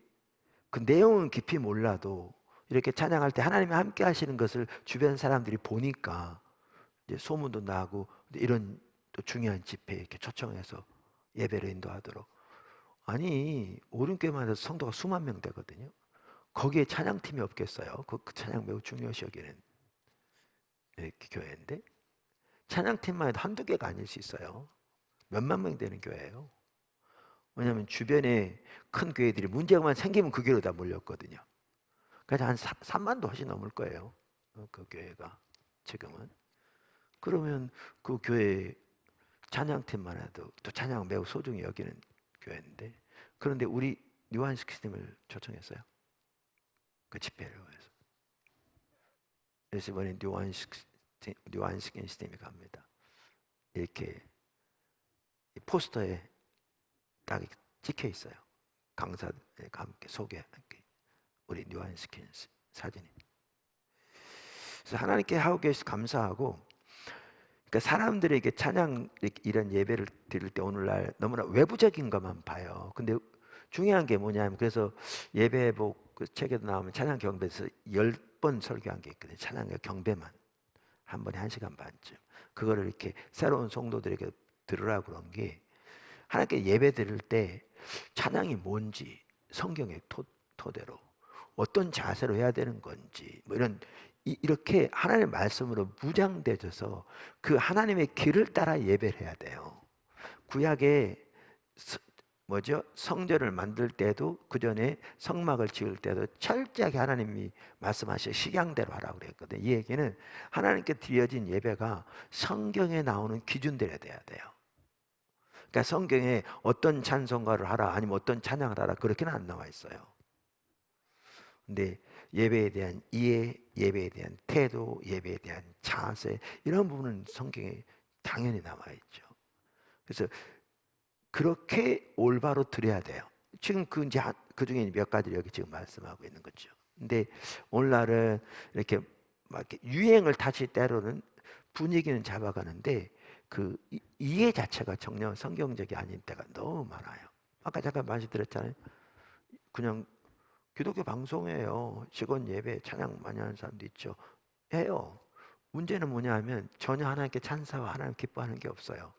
그 내용은 깊이 몰라도 이렇게 찬양할 때 하나님이 함께 하시는 것을 주변 사람들이 보니까 이제 소문도 나고 이런 또 중요한 집회에 이렇게 초청해서 예배를 인도하도록. 아니 오륜교회만 해도 성도가 수만 명 되거든요. 거기에 찬양팀이 없겠어요? 그 찬양 매우 중요시 여기는. 이렇게 교회인데 찬양팀만 해도 한두 개가 아닐 수 있어요. 몇만 명이 되는 교회예요. 왜냐하면 주변에 큰 교회들이 문제만 생기면 그 교회로 다 몰렸거든요. 그래서 한 3만도 훨씬 넘을 거예요. 그 교회가 지금은. 그러면 그 교회 찬양팀만 해도 또 찬양을 매우 소중히 여기는 교회인데, 그런데 우리 뉴한스키스팀을 초청했어요. 그 집회를 위해서. 그래서 이번에 뉴한스키스팀이 갑니다. 이렇게 포스터에 딱 찍혀 있어요. 강사들과 함께 소개, 우리 뉴한스키스 사진이. 그래서 하나님께 하고 계셔서 감사하고, 그러니까 사람들에게 찬양 이런 예배를 드릴 때 오늘날 너무나 외부적인 것만 봐요. 근데 중요한 게 뭐냐면, 그래서 예배복 그 책에도 나오면 찬양 경배에서 10번 설교한 게 있거든요. 찬양 경배만 한 번에 1시간 반쯤. 그거를 이렇게 새로운 성도들에게 들으라고 그런 게, 하나님께 예배 드릴 때 찬양이 뭔지 성경의 토대로 어떤 자세로 해야 되는 건지, 뭐 이렇게 하나님의 말씀으로 무장되어서 그 하나님의 길을 따라 예배를 해야 돼요. 구약에 성전을 만들 때도, 그 전에 성막을 지을 때도 철저하게 하나님이 말씀하신 식양대로 하라고 그랬거든요. 이 얘기는 하나님께 드려진 예배가 성경에 나오는 기준대로 돼야 돼요. 그러니까 성경에 어떤 찬송가를 하라, 아니면 어떤 찬양을 하라, 그렇게는 안 나와 있어요. 근데 예배에 대한 이해, 예배에 대한 태도, 예배에 대한 자세, 이런 부분은 성경에 당연히 나와 있죠. 그래서 그렇게 올바로 드려야 돼요. 지금 그 중에 몇 가지를 여기 지금 말씀하고 있는 거죠. 근데 오늘날은 이렇게 막 유행을 타시 때로는 분위기는 잡아가는데 그 이해 자체가 전혀 성경적이 아닌 때가 너무 많아요. 아까 잠깐 말씀드렸잖아요. 그냥 기독교 방송이에요. 직원 예배 찬양 많이 하는 사람도 있죠. 해요. 문제는 뭐냐 하면 전혀 하나님께 찬사와 하나님 기뻐하는 게 없어요.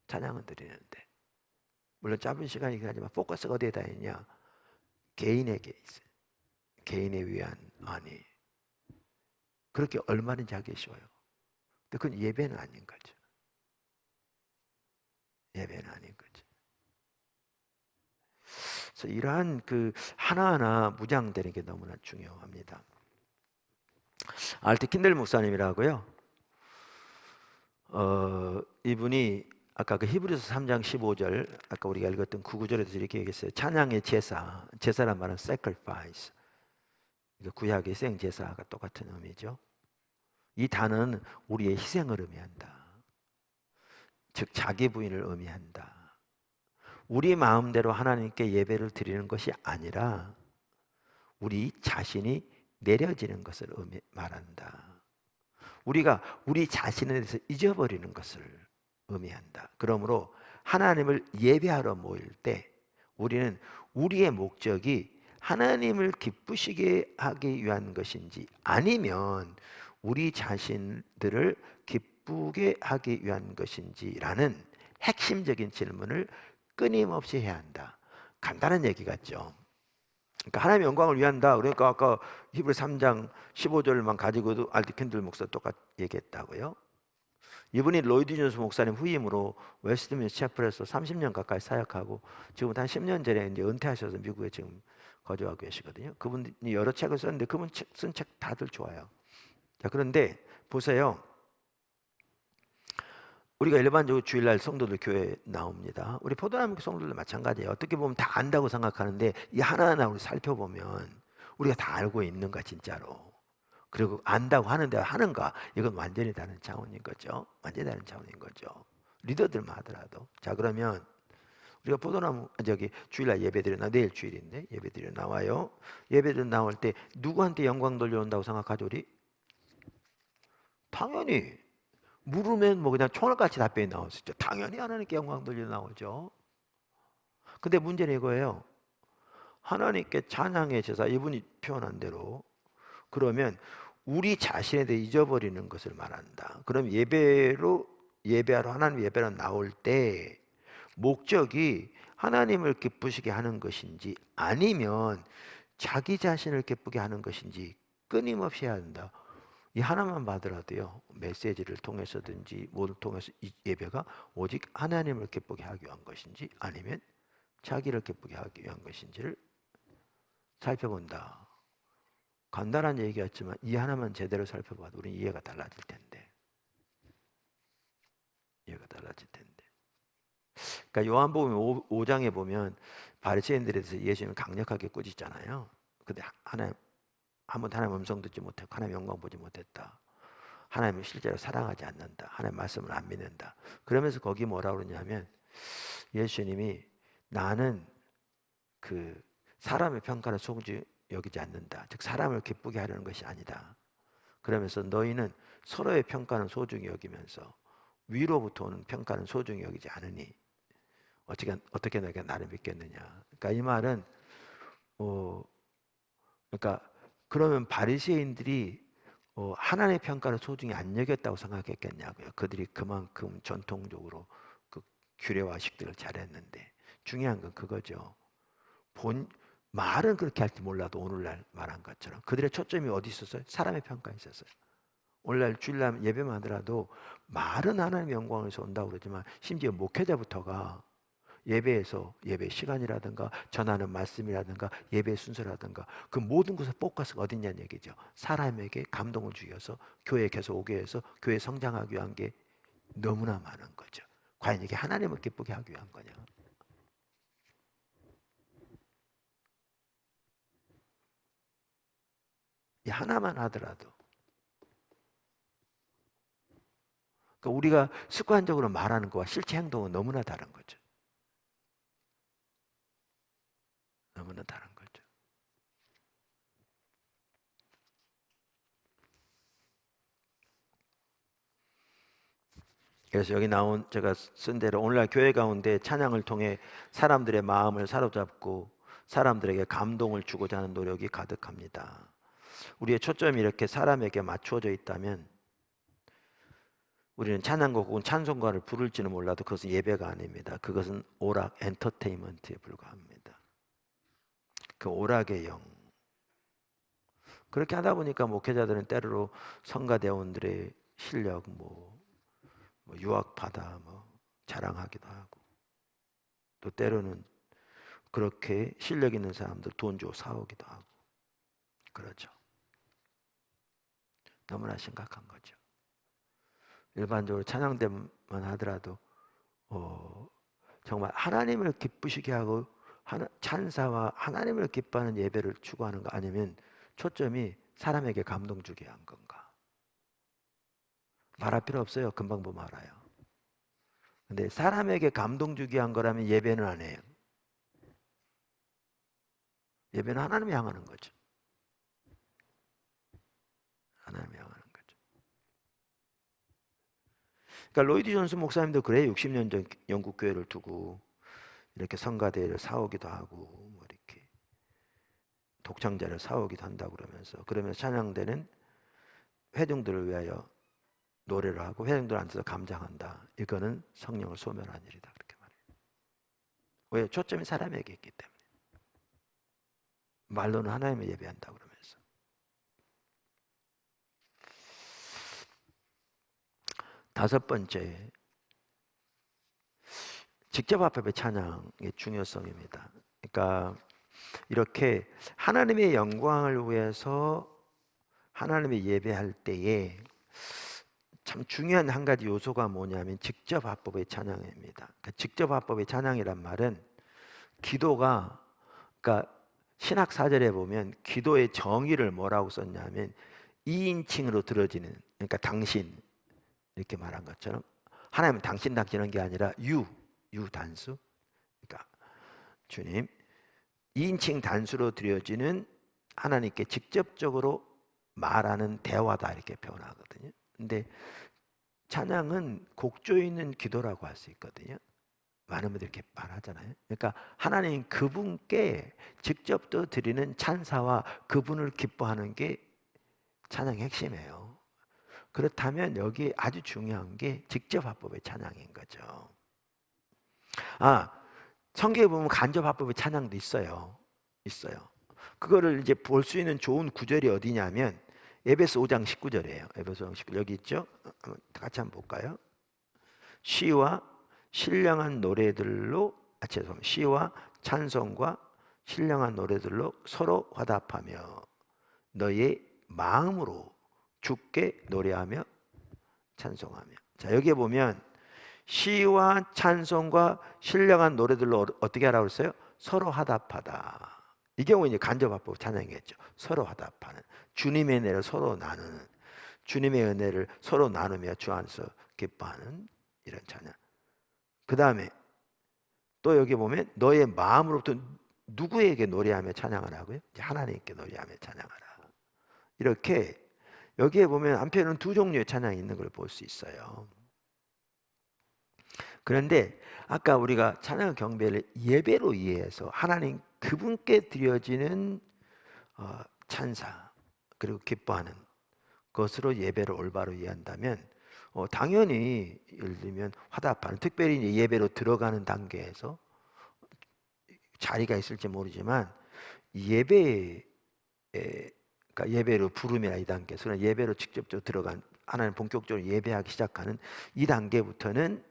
찬양은 드리는데. 물론 짧은 시간이긴 하지만 포커스가 어디에다 있냐? 개인에게 있어요. 개인에 위한 아니. 그렇게 얼마든지 하기 쉬워요. 근데 그건 예배는 아닌 거죠. 예배는 아닌 거죠. 그래서 이러한 그 하나하나 무장되는 게 너무나 중요합니다. 알트 킨들 목사님이라고요. 이분이 아까 그 히브리서 3장 15절, 아까 우리가 읽었던 9절에도 이렇게 얘기했어요. 찬양의 제사란 말은 sacrifice. 구약의 희생 제사가 똑같은 의미죠. 이 단어는 우리의 희생을 의미한다. 즉 자기 부인을 의미한다. 우리 마음대로 하나님께 예배를 드리는 것이 아니라 우리 자신이 내려지는 것을 말한다. 우리가 우리 자신에 대해서 잊어버리는 것을 의미한다. 그러므로 하나님을 예배하러 모일 때 우리는 우리의 목적이 하나님을 기쁘시게 하기 위한 것인지, 아니면 우리 자신들을 기쁘게 하기 위한 것인지라는 핵심적인 질문을 끊임없이 해야 한다. 간단한 얘기 같죠. 그러니까 하나님의 영광을 위한다. 그러니까 아까 히브리 3장 15절만 가지고도 알트 캔들 목사 똑같이 얘기했다고요. 이분이 로이드 존스 목사님 후임으로 웨스트민스터 채플에서 30년 가까이 사역하고 지금 한 10년 전에 이제 은퇴하셔서 미국에 지금 거주하고 계시거든요. 그분이 여러 책을 썼는데 그분 쓴 책 다들 좋아요. 자, 그런데 보세요. 우리가 일반적으로 주일날 성도들 교회에 나옵니다. 우리 포도나무 성도들 마찬가지예요. 어떻게 보면 다 안다고 생각하는데 이 하나하나 우리 살펴보면 우리가 다 알고 있는가 진짜로. 그리고 안다고 하는데 하는가, 이건 완전히 다른 차원인 거죠. 완전히 다른 차원인 거죠. 리더들만 하더라도. 자, 그러면 우리가 포도나무 주일날 예배드려, 내일 주일인데 예배드려 나와요. 예배드려 나올 때 누구한테 영광 돌려온다고 생각하죠 우리? 당연히 물으면 뭐 그냥 총알같이 답변이 나올 수 있죠. 당연히 하나님께 영광 돌려 나오죠. 근데 문제는 이거예요. 하나님께 찬양의 제사, 이분이 표현한 대로 그러면 우리 자신에 대해 잊어버리는 것을 말한다. 그럼 예배하러 하나님 예배로 나올 때 목적이 하나님을 기쁘시게 하는 것인지, 아니면 자기 자신을 기쁘게 하는 것인지 끊임없이 해야 한다. 이 하나만 받으라도요, 메시지를 통해서든지 뭐를 통해서 이 예배가 오직 하나님을 기쁘게 하기 위한 것인지 아니면 자기를 기쁘게 하기 위한 것인지를 살펴본다. 간단한 얘기였지만 이 하나만 제대로 살펴봐도 우리는 이해가 달라질 텐데. 이해가 달라질 텐데. 그러니까 요한복음 5장에 보면 바리새인들에 대해서 예수님을 강력하게 꾸짖잖아요. 근데 하나님 한 번도 하나님 음성 듣지 못했고 하나님 영광 보지 못했다. 하나님을 실제로 사랑하지 않는다. 하나님 말씀을 안 믿는다. 그러면서 거기 뭐라고 그러냐면 예수님이 나는 그 사람의 평가를 소중히 여기지 않는다. 즉 사람을 기쁘게 하려는 것이 아니다. 그러면서 너희는 서로의 평가는 소중히 여기면서 위로부터 오는 평가는 소중히 여기지 않으니 어떻게 너희가 나를 믿겠느냐. 그러니까 이 말은 그러니까 그러면 바리새인들이 하나님의 평가를 소중히 안 여겼다고 생각했겠냐고요. 그들이 그만큼 전통적으로 그 규례와식들을 잘했는데 중요한 건 그거죠. 말은 그렇게 할지 몰라도 오늘날 말한 것처럼 그들의 초점이 어디 있었어요? 사람의 평가에 있었어요. 오늘날 주일날 예배만 하더라도 말은 하나님의 영광에서 온다고 그러지만 심지어 목회자부터가 예배에서 예배 시간이라든가 전하는 말씀이라든가 예배 순서라든가 그 모든 것의 포커스가 어딨냐는 얘기죠. 사람에게 감동을 주어서 교회에 계속 오게 해서 교회 성장하기 위한 게 너무나 많은 거죠. 과연 이게 하나님을 기쁘게 하기 위한 거냐. 이 하나만 하더라도 그러니까 우리가 습관적으로 말하는 것과 실제 행동은 너무나 다른 거죠. 너무나 다른 거죠. 그래서 여기 나온 제가 쓴 대로 오늘날 교회 가운데 찬양을 통해 사람들의 마음을 사로잡고 사람들에게 감동을 주고자 하는 노력이 가득합니다. 우리의 초점이 이렇게 사람에게 맞추어져 있다면 우리는 찬양곡 혹은 찬송가를 부를지는 몰라도 그것은 예배가 아닙니다. 그것은 오락 엔터테인먼트에 불과합니다. 그 오락의 영. 그렇게 하다 보니까 목회자들은 때로 성가대원들의 실력 뭐 유학파다 자랑하기도 하고 또 때로는 그렇게 실력 있는 사람들 돈 주고 사오기도 하고 그렇죠. 너무나 심각한 거죠. 일반적으로 찬양대만 하더라도 정말 하나님을 기쁘시게 하고 찬사와 하나님을 기뻐하는 예배를 추구하는 거 아니면 초점이 사람에게 감동 주게 한 건가? 말할 필요 없어요. 금방 보면 알아요. 근데 사람에게 감동 주게 한 거라면 예배는 안 해요. 예배는 하나님을 향하는 거죠. 하나님을 향하는 거죠. 그러니까 로이드 존슨 목사님도 그래요. 60년 전 영국 교회를 두고 이렇게 성가대를 사오기도 하고 뭐 이렇게 독창자를 사오기도 한다고 그러면서 찬양대는 회중들을 위하여 노래를 하고 회중들 앉아서 감장한다. 이거는 성령을 소멸한 일이다. 그렇게 말해요. 왜? 초점이 사람에게 있기 때문에. 말로는 하나님을 예배한다 그러면서. 다섯 번째, 직접 화법의 찬양의 중요성입니다. 그러니까 이렇게 하나님의 영광을 위해서 하나님의 예배할 때에 참 중요한 한 가지 요소가 뭐냐면 직접 화법의 찬양입니다. 그러니까 직접 화법의 찬양이란 말은 기도가 그러니까 신학 사절에 보면 기도의 정의를 뭐라고 썼냐면 2인칭으로 들어지는 그러니까 당신 이렇게 말한 것처럼 하나님은 당신한 게 아니라 유 단수 그러니까 주님 2인칭 단수로 드려지는 하나님께 직접적으로 말하는 대화다 이렇게 표현하거든요. 근데 찬양은 곡조 있는 기도라고 할 수 있거든요. 많은 분들이 이렇게 말하잖아요. 그러니까 하나님 그분께 직접 또 드리는 찬사와 그분을 기뻐하는 게 찬양의 핵심이에요. 그렇다면 여기 아주 중요한 게 직접 화법의 찬양인 거죠. 성경에 보면 간접 화법의 찬양도 있어요. 그거를 이제 볼 수 있는 좋은 구절이 어디냐면 에베소 5장 19절이에요. 에베소 5장 19절 여기 있죠? 같이 한번 볼까요? 시와 신령한 노래들로 죄송합니다. 시와 찬송과 신령한 노래들로 서로 화답하며 너의 마음으로 주께 노래하며 찬송하며. 자, 여기에 보면 시와 찬송과 신령한 노래들로 어떻게 하라고 했어요? 서로 화답하다. 이 경우 이제 간접합법 찬양이겠죠. 서로 화답하는, 주님의 은혜를 서로 나누는, 주님의 은혜를 서로 나누며 주 안에서 기뻐하는 이런 찬양. 그 다음에 또 여기 보면 너의 마음으로부터 누구에게 노래하며 찬양을 하고요? 하나님께 노래하며 찬양하라. 이렇게 여기에 보면 한편은 두 종류의 찬양이 있는 걸 볼 수 있어요. 그런데 아까 우리가 찬양 경배를 예배로 이해해서 하나님 그분께 드려지는 찬사 그리고 기뻐하는 것으로 예배를 올바로 이해한다면 당연히 예를 들면 화답하는, 특별히 이제 예배로 들어가는 단계에서 자리가 있을지 모르지만 예배 그러니까 예배로 부름이나 이 단계에서는 예배로 직접적으로 들어간 하나님 본격적으로 예배하기 시작하는 이 단계부터는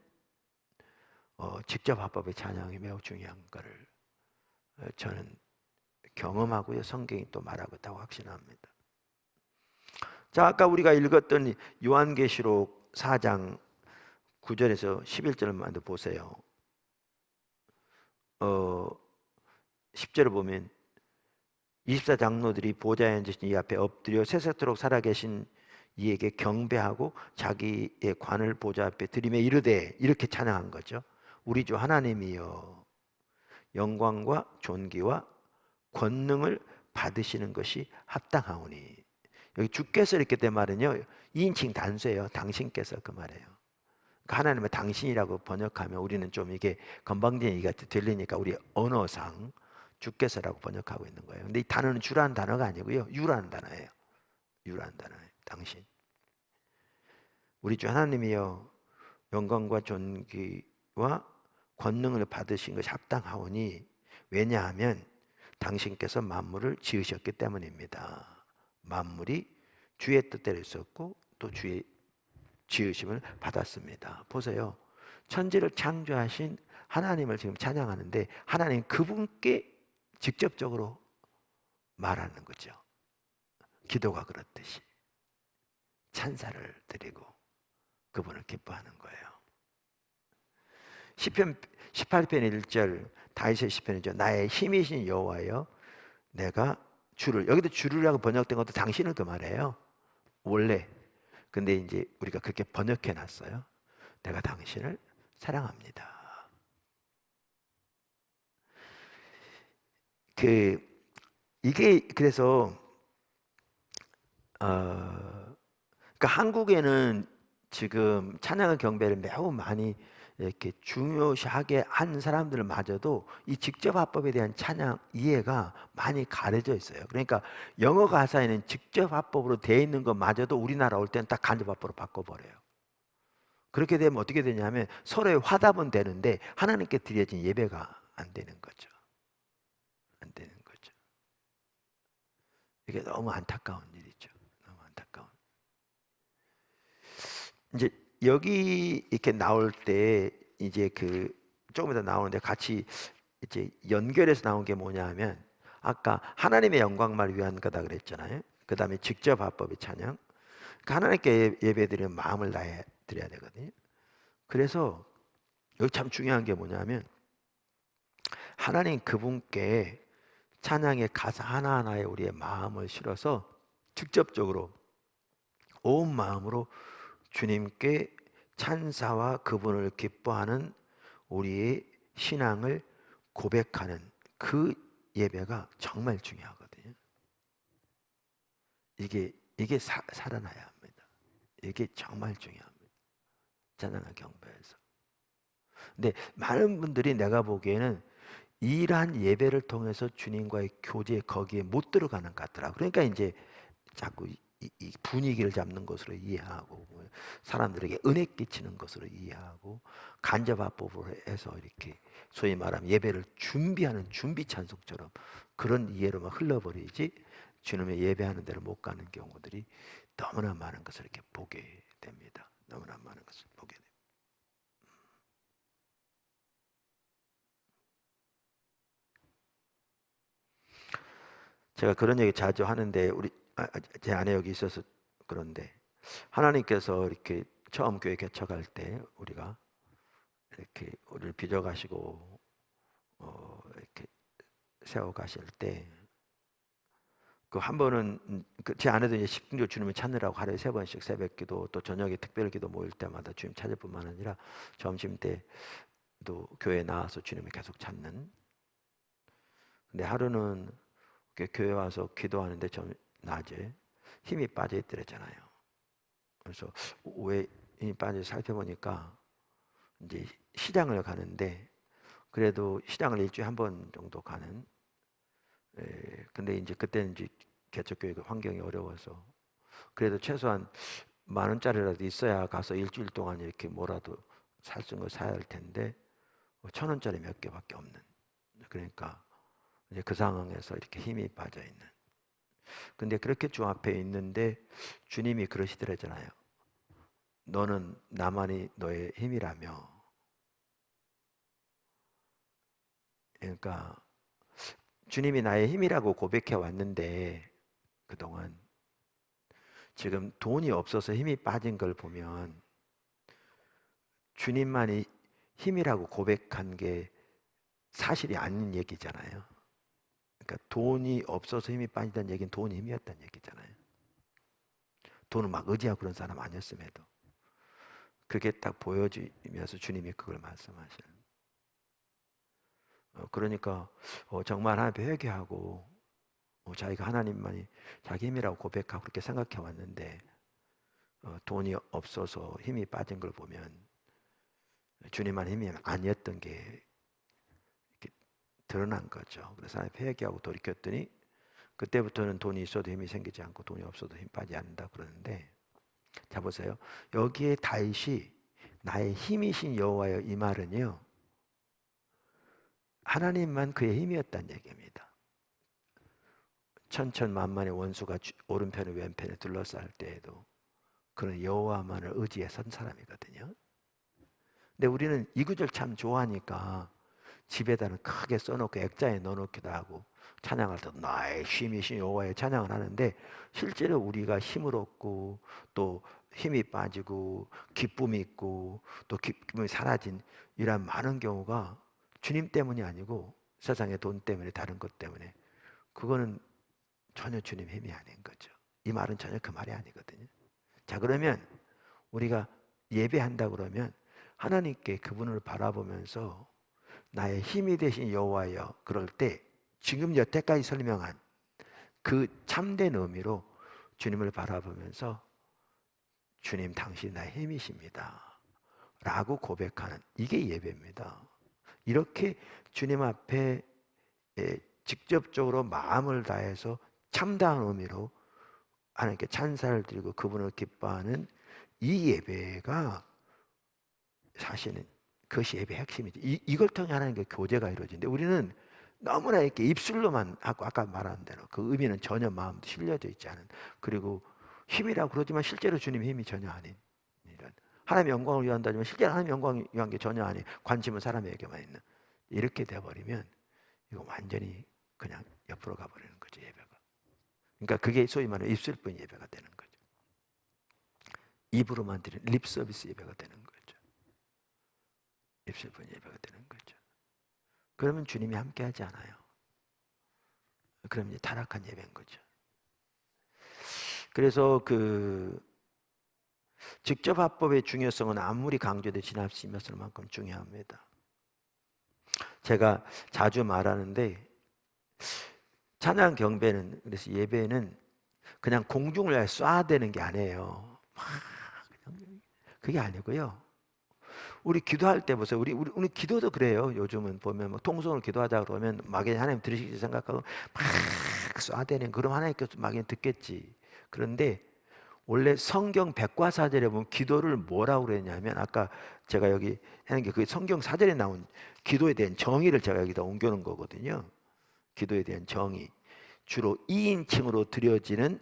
직접 합법의 찬양이 매우 중요한 것을 저는 경험하고요. 성경이 또 말하고 있다고 확신합니다. 자, 아까 우리가 읽었던 요한계시록 4장 9절에서 11절만 보세요. 10절을 보면 24장로들이 보좌에 앉으신 이 앞에 엎드려 세세토록 살아계신 이에게 경배하고 자기의 관을 보좌 앞에 들이며 이르되, 이렇게 찬양한 거죠. 우리 주 하나님이여 영광과 존귀와 권능을 받으시는 것이 합당하오니. 여기 주께서 이렇게 된 말은요 2인칭 단수예요. 당신께서 그 말이에요. 그러니까 하나님은 당신이라고 번역하면 우리는 좀 이게 건방진 얘기가 들리니까 우리 언어상 주께서라고 번역하고 있는 거예요. 근데 이 단어는 주라는 단어가 아니고요 유라는 단어예요. 유라는 단어예요. 당신. 우리 주 하나님이여 영광과 존귀와 권능을 받으신 것이 합당하오니 왜냐하면 당신께서 만물을 지으셨기 때문입니다. 만물이 주의 뜻대로 있었고 또 주의 지으심을 받았습니다. 보세요. 천지를 창조하신 하나님을 지금 찬양하는데 하나님 그분께 직접적으로 말하는 거죠. 기도가 그렇듯이 찬사를 드리고 그분을 기뻐하는 거예요. 시편 18편 1절 다윗의 시편이죠. 나의 힘이신 여호와여 내가 주를, 여기도 주를라고 번역된 것도 당신을 그 말이에요. 원래. 근데 이제 우리가 그렇게 번역해 놨어요. 내가 당신을 사랑합니다. 이게 그래서 그러니까 한국에는 지금 찬양과 경배를 매우 많이 이렇게 중요시하게 한 사람들마저도 이 직접 합법에 대한 찬양 이해가 많이 가려져 있어요. 그러니까 영어 가사에는 직접 합법으로 되어 있는 것마저도 우리나라 올 때는 딱 간접 합법으로 바꿔버려요. 그렇게 되면 어떻게 되냐면 서로의 화답은 되는데 하나님께 드려진 예배가 안 되는 거죠. 안 되는 거죠. 이게 너무 안타까운 일이죠. 너무 안타까운. 이제 여기 이렇게 나올 때 이제 조금 이따 나오는데 같이 이제 연결해서 나온 게 뭐냐면 아까 하나님의 영광만을 위한 거다 그랬잖아요. 그 다음에 직접 합법의 찬양. 그러니까 하나님께 예배드리는 마음을 다해 드려야 되거든요. 그래서 여기 참 중요한 게 뭐냐면 하나님 그분께 찬양의 가사 하나하나에 우리의 마음을 실어서 직접적으로 온 마음으로 주님께 찬사와 그분을 기뻐하는 우리의 신앙을 고백하는 그 예배가 정말 중요하거든요. 이게 살아나야 합니다. 이게 정말 중요합니다. 찬양과 경배에서. 근데 많은 분들이 내가 보기에는 이러한 예배를 통해서 주님과의 교제 거기에 못 들어가는 것 같더라고요. 그러니까 이제 자꾸 이 분위기를 잡는 것으로 이해하고 사람들에게 은혜 끼치는 것으로 이해하고 간접합법으로 해서 이렇게 소위 말하면 예배를 준비하는 준비 찬송처럼 그런 이해로만 흘러버리지 주님의 예배하는 데를 못 가는 경우들이 너무나 많은 것을 이렇게 보게 됩니다. 너무나 많은 것을 보게 됩니다. 제가 그런 얘기 자주 하는데 제 아내 여기 있어서 그런데 하나님께서 이렇게 처음 교회 개척할 때 우리가 이렇게 우리를 빚어 가시고 이렇게 세워 가실 때 그 한 번은 제 아내도 이제 집중적으로 주님을 찾느라고 하루에 3번씩 새벽기도 또 저녁에 특별기도 모일 때마다 주님 찾을 뿐만 아니라 점심 때도 교회에 나와서 주님을 계속 찾는. 근데 하루는 교회 와서 기도하는데 낮에 힘이 빠져 있더랬잖아요. 그래서 왜 힘이 빠져 살펴보니까 이제 시장을 가는데 그래도 시장을 일주일에 한 번 정도 가는. 근데 이제 그때는 이제 개척교회가 환경이 어려워서 그래도 최소한 10,000원짜리라도 있어야 가서 일주일 동안 이렇게 뭐라도 살 수 있는 걸 사야 할 텐데 1,000원짜리 몇 개밖에 없는. 그러니까 이제 그 상황에서 이렇게 힘이 빠져 있는. 근데 그렇게 주 앞에 있는데 주님이 그러시더라잖아요. 너는 나만이 너의 힘이라며. 그러니까 주님이 나의 힘이라고 고백해 왔는데 그동안 지금 돈이 없어서 힘이 빠진 걸 보면 주님만이 힘이라고 고백한 게 사실이 아닌 얘기잖아요. 그러니까 돈이 없어서 힘이 빠지다는 얘기는 돈이 힘이었다는 얘기잖아요. 돈을 막 의지하고 그런 사람 아니었음에도 그게 딱 보여지면서 주님이 그걸 말씀하시는. 그러니까 정말 하나님 앞에 회개하고 자기가 하나님만이 자기 힘이라고 고백하고 그렇게 생각해 왔는데 돈이 없어서 힘이 빠진 걸 보면 주님만 힘이 아니었던 게 이렇게 드러난 거죠. 그래서 하나님 앞에 회개하고 돌이켰더니 그때부터는 돈이 있어도 힘이 생기지 않고 돈이 없어도 힘 빠지지 않는다 그러는데, 자 보세요. 여기에 다윗이 나의 힘이신 여호와여 이 말은요 하나님만 그의 힘이었다는 얘기입니다. 천천만만의 원수가 오른편에 왼편에 둘러쌀 때에도 그는 여호와만을 의지해 선 사람이거든요. 근데 우리는 이 구절 참 좋아하니까 집에다는 크게 써놓고 액자에 넣어놓기도 하고 찬양할 때도 나의 힘이신 여호와의 찬양을 하는데 실제로 우리가 힘을 얻고 또 힘이 빠지고 기쁨이 있고 또 기쁨이 사라진 이런 많은 경우가 주님 때문이 아니고 세상의 돈 때문에 다른 것 때문에 그거는 전혀 주님 힘이 아닌 거죠. 이 말은 전혀 그 말이 아니거든요. 자 그러면 우리가 예배한다 그러면 하나님께 그분을 바라보면서 나의 힘이 되신 여호와여 그럴 때 지금 여태까지 설명한 그 참된 의미로 주님을 바라보면서 주님 당신 나의 힘이십니다 라고 고백하는 이게 예배입니다. 이렇게 주님 앞에 직접적으로 마음을 다해서 참다한 의미로 하나님께 찬사를 드리고 그분을 기뻐하는 이 예배가 사실은 그것이 예배의 핵심이죠. 이걸 통해 하나님과 교제가 이루어지는데 우리는 너무나 이렇게 입술로만 하고 아까 말한 대로 그 의미는 전혀 마음도 실려져 있지 않은, 그리고 힘이라고 그러지만 실제로 주님의 힘이 전혀 아닌 이런, 하나님의 영광을 위한다지만 실제로 하나님의 영광을 위한 게 전혀 아닌, 관심은 사람에게만 있는, 이렇게 돼버리면 이거 완전히 그냥 옆으로 가버리는 거죠 예배가. 그러니까 그게 소위 말하는 입술뿐 예배가 되는 거죠. 입으로만 드리는 립 서비스 예배가 되는 거죠. 입술뿐 예배가 되는 거죠. 그러면 주님이 함께하지 않아요. 그럼 이제 타락한 예배인 거죠. 그래서 직접 화법의 중요성은 아무리 강조돼 지나치면서 만큼 중요합니다. 제가 자주 말하는데 찬양 경배는, 그래서 예배는 그냥 공중을 쏴대는 게 아니에요. 그냥 그게 아니고요. 우리 기도할 때 보세요. 우리 기도도 그래요. 요즘은 보면 뭐 통성으로 기도하자 그러면 막연히 하나님 들으시지 생각하고 막 쏴대는, 그럼 하나님께서 막연히 듣겠지. 그런데 원래 성경 백과사전에 보면 기도를 뭐라고 그랬냐면, 아까 제가 여기 하는 게 그 성경 사전에 나온 기도에 대한 정의를 제가 여기다 옮겨놓은 거거든요. 기도에 대한 정의. 주로 2인칭으로 드려지는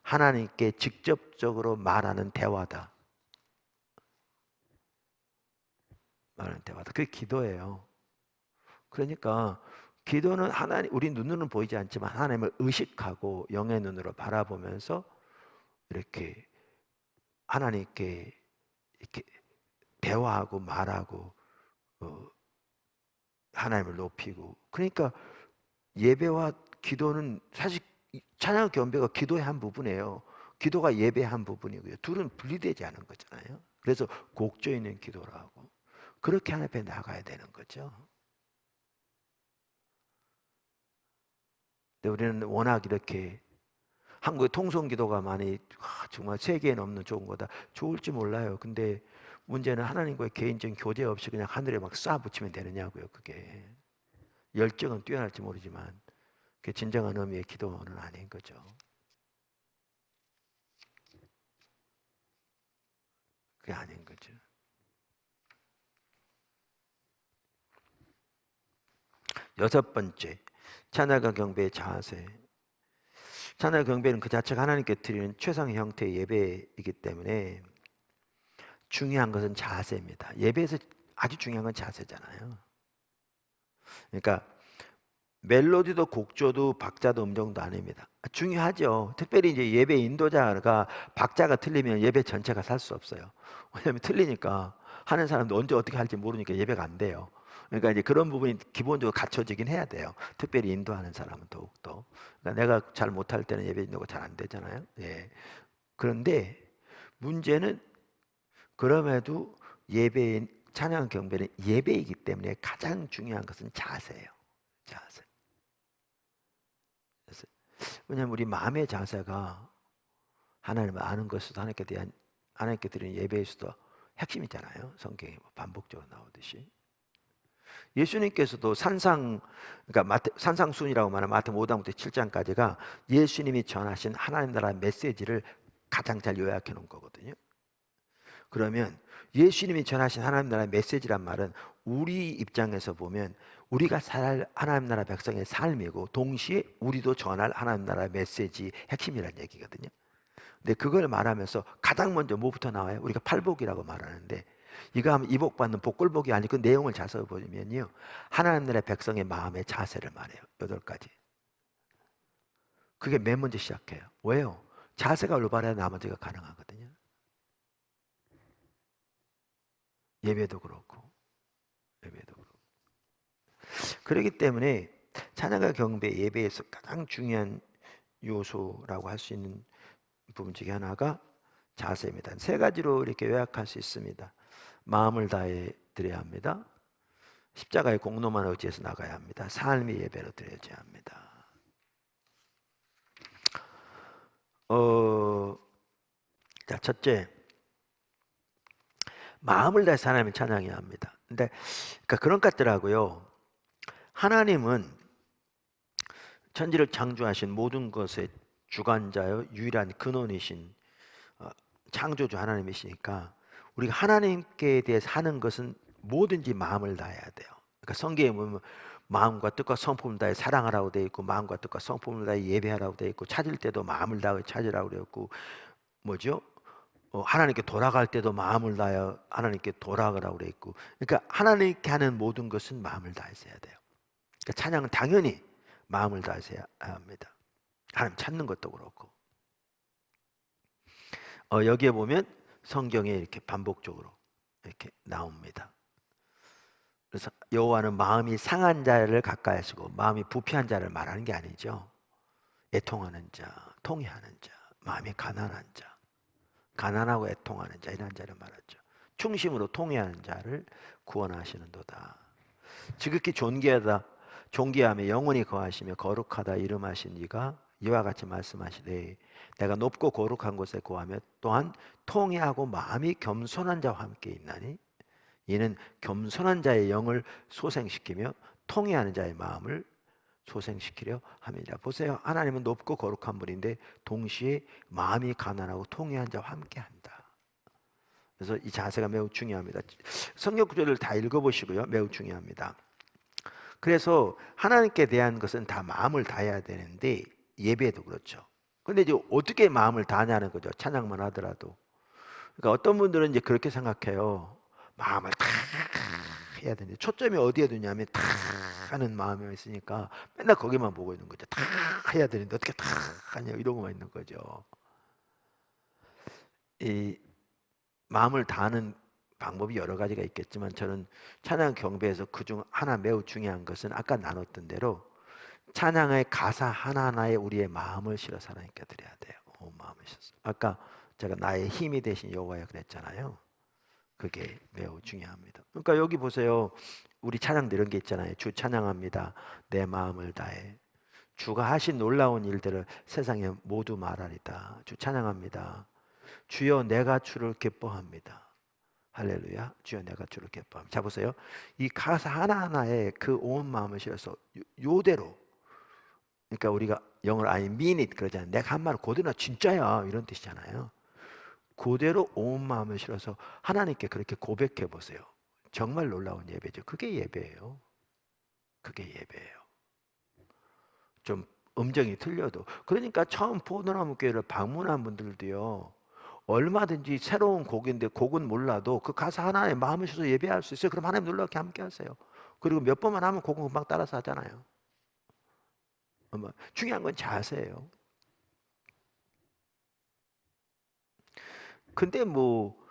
하나님께 직접적으로 말하는 대화다. 말하는 대화다. 그게 기도예요. 그러니까 기도는 하나님, 우리 눈으로는 보이지 않지만 하나님을 의식하고 영의 눈으로 바라보면서 이렇게 하나님께 이렇게 대화하고 말하고 하나님을 높이고. 그러니까 예배와 기도는 사실 찬양 경배가 기도의 한 부분이에요. 기도가 예배의 한 부분이고요. 둘은 분리되지 않은 거잖아요. 그래서 곡조 있는 기도라고. 그렇게 하나님 앞에 나가야 되는 거죠. 근데 우리는 워낙 이렇게 한국에 통성기도가 많이 정말 세계에는 없는 좋은 거다. 좋을지 몰라요. 근데 문제는 하나님과의 개인적인 교제 없이 그냥 하늘에 막 쏴붙이면 되느냐고요. 그게 열정은 뛰어날지 모르지만 그게 진정한 의미의 기도는 아닌 거죠. 그게 아닌 거죠. 여섯 번째, 찬양과 경배의 자세. 찬양 경배는 그 자체가 하나님께 드리는 최상의 형태의 예배이기 때문에 중요한 것은 자세입니다. 예배에서 아주 중요한 건 자세잖아요. 그러니까 멜로디도 곡조도 박자도 음정도 아닙니다. 중요하죠. 특별히 이제 예배 인도자가 박자가 틀리면 예배 전체가 살 수 없어요. 왜냐하면 틀리니까 하는 사람도 언제 어떻게 할지 모르니까 예배가 안 돼요. 그러니까 이제 그런 부분이 기본적으로 갖춰지긴 해야 돼요. 특별히 인도하는 사람은 더욱더. 그러니까 내가 잘 못할 때는 예배 인도가 잘 안 되잖아요. 예. 그런데 문제는 그럼에도 예배, 찬양 경배는 예배이기 때문에 가장 중요한 것은 자세예요. 자세. 왜냐하면 우리 마음의 자세가 하나님을 아는 것으로 하나님께 드리는 예배에서도 핵심이잖아요. 성경에 반복적으로 나오듯이. 예수님께서도 그러니까 산상순이라고 말하는 마태복음 5장부터 7장까지가 예수님이 전하신 하나님 나라의 메시지를 가장 잘 요약해 놓은 거거든요. 그러면 예수님이 전하신 하나님 나라의 메시지란 말은 우리 입장에서 보면 우리가 살 하나님 나라 백성의 삶이고 동시에 우리도 전할 하나님 나라의 메시지 핵심이라는 얘기거든요. 근데 그걸 말하면서 가장 먼저 뭐부터 나와요? 우리가 팔복이라고 말하는데 이거 하면 이복 받는 복골복이 아니고 그 내용을 잘 써보면요, 하나님 나라의 백성의 마음의 자세를 말해요. 8가지. 그게 맨 먼저 시작해요. 왜요? 자세가 올바라야 나머지가 가능하거든요. 예배도 그렇고. 그렇기 때문에 찬양과 경배, 예배에서 가장 중요한 요소라고 할 수 있는 부분 중에 하나가 자세입니다. 3가지로 이렇게 요약할 수 있습니다. 마음을 다해 드려야 합니다. 십자가의 공로만 의지해서 나가야 합니다. 삶의 예배로 드려야 합니다. 자, 첫째, 마음을 다해서 하나님을 찬양해야 합니다. 근데 그러니까 그런 것 같더라고요. 하나님은 천지를 창조하신 모든 것의 주관자요, 유일한 근원이신 창조주 하나님이시니까 우리가 하나님께 대해서 하는 것은 뭐든지 마음을 다해야 돼요. 그러니까 성경에 보면 마음과 뜻과 성품을 다해 사랑하라고 되어 있고, 마음과 뜻과 성품을 다해 예배하라고 되어 있고, 찾을 때도 마음을 다해 찾으라고 되었고, 뭐죠? 하나님께 돌아갈 때도 마음을 다해 하나님께 돌아가라고 되어 있고, 그러니까 하나님께 하는 모든 것은 마음을 다해서 해야 돼요. 그러니까 찬양은 당연히 마음을 다해서 해야 합니다. 하나님 찾는 것도 그렇고. 여기에 보면 성경에 이렇게 반복적으로 이렇게 나옵니다. 그래서 여호와는 마음이 상한 자를 가까이 하시고 마음이 부패한 자를 말하는 게 아니죠. 애통하는 자, 통회하는 자, 마음이 가난한 자, 가난하고 애통하는 자, 이런 자를 말하죠. 충심으로 통회하는 자를 구원하시는도다. 지극히 존귀하며 영원히 거하시며 거룩하다 이름하신 이가 이와 같이 말씀하시되 내가 높고 거룩한 곳에 거하며 또한 통회하고 마음이 겸손한 자와 함께 있나니 이는 겸손한 자의 영을 소생시키며 통회하는 자의 마음을 소생시키려 함이라. 보세요. 하나님은 높고 거룩한 분인데 동시에 마음이 가난하고 통회한 자와 함께 한다. 그래서 이 자세가 매우 중요합니다. 성경 구절을 다 읽어보시고요. 매우 중요합니다. 그래서 하나님께 대한 것은 다 마음을 다해야 되는데 예배도 그렇죠. 근데 이제 어떻게 마음을 다하냐는 거죠. 찬양만 하더라도. 그러니까 어떤 분들은 이제 그렇게 생각해요. 마음을 다 해야 되는데 초점이 어디에 두냐면 다 하는 마음이 있으니까 맨날 거기만 보고 있는 거죠. 다 해야 되는데 어떻게 다 하냐 이러고만 있는 거죠. 이 마음을 다하는 방법이 여러 가지가 있겠지만 저는 찬양 경배에서 그중 하나 매우 중요한 것은 아까 나눴던 대로 찬양의 가사 하나하나에 우리의 마음을 실어서 하나님께 드려야 돼요. 마음을 실어서. 아까 제가 나의 힘이 되신 여호와여 그랬잖아요. 그게 매우 중요합니다. 그러니까 여기 보세요. 우리 찬양들 이런 게 있잖아요. 주 찬양합니다. 내 마음을 다해. 주가 하신 놀라운 일들을 세상에 모두 말하리다. 주 찬양합니다. 주여 내가 주를 기뻐합니다. 할렐루야. 주여 내가 주를 기뻐합니다. 자 보세요. 이 가사 하나하나에 그 온 마음을 실어서 요대로, 그러니까 우리가 영어로 I mean it 그러잖아요. 내가 한 말은 그대로 진짜야 이런 뜻이잖아요. 그대로 온 마음을 실어서 하나님께 그렇게 고백해 보세요. 정말 놀라운 예배죠. 그게 예배예요. 그게 예배예요. 좀 음정이 틀려도. 그러니까 처음 포도나무 교회를 방문한 분들도요. 얼마든지 새로운 곡인데 곡은 몰라도 그 가사 하나에 마음을 싣서 예배할 수 있어요. 그럼 하나님 놀랍게 함께 하세요. 그리고 몇 번만 하면 곡은 금방 따라서 하잖아요. 중요한 건 자세예요. 근데 뭐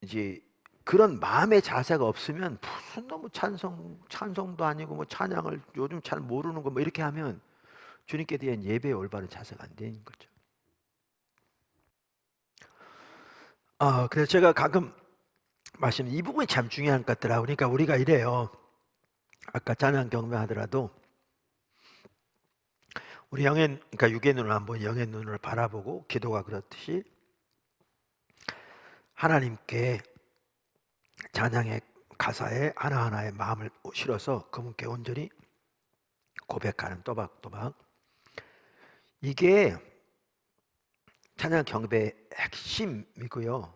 이제 그런 마음의 자세가 없으면 무슨 너무 찬송도 아니고 뭐 찬양을 요즘 잘 모르는 거 뭐 이렇게 하면 주님께 대한 예배의 올바른 자세가 안 되는 거죠. 그래서 제가 가끔 말씀 이 부분이 참 중요한 것 같더라고요. 그러니까 우리가 이래요. 아까 찬양 경배하더라도 우리 그러니까 육의 눈을 한번 영의 눈을 바라보고 기도가 그렇듯이 하나님께 찬양의 가사에 하나하나의 마음을 실어서 그분께 온전히 고백하는 또박또박. 이게 찬양 경배의 핵심이고요.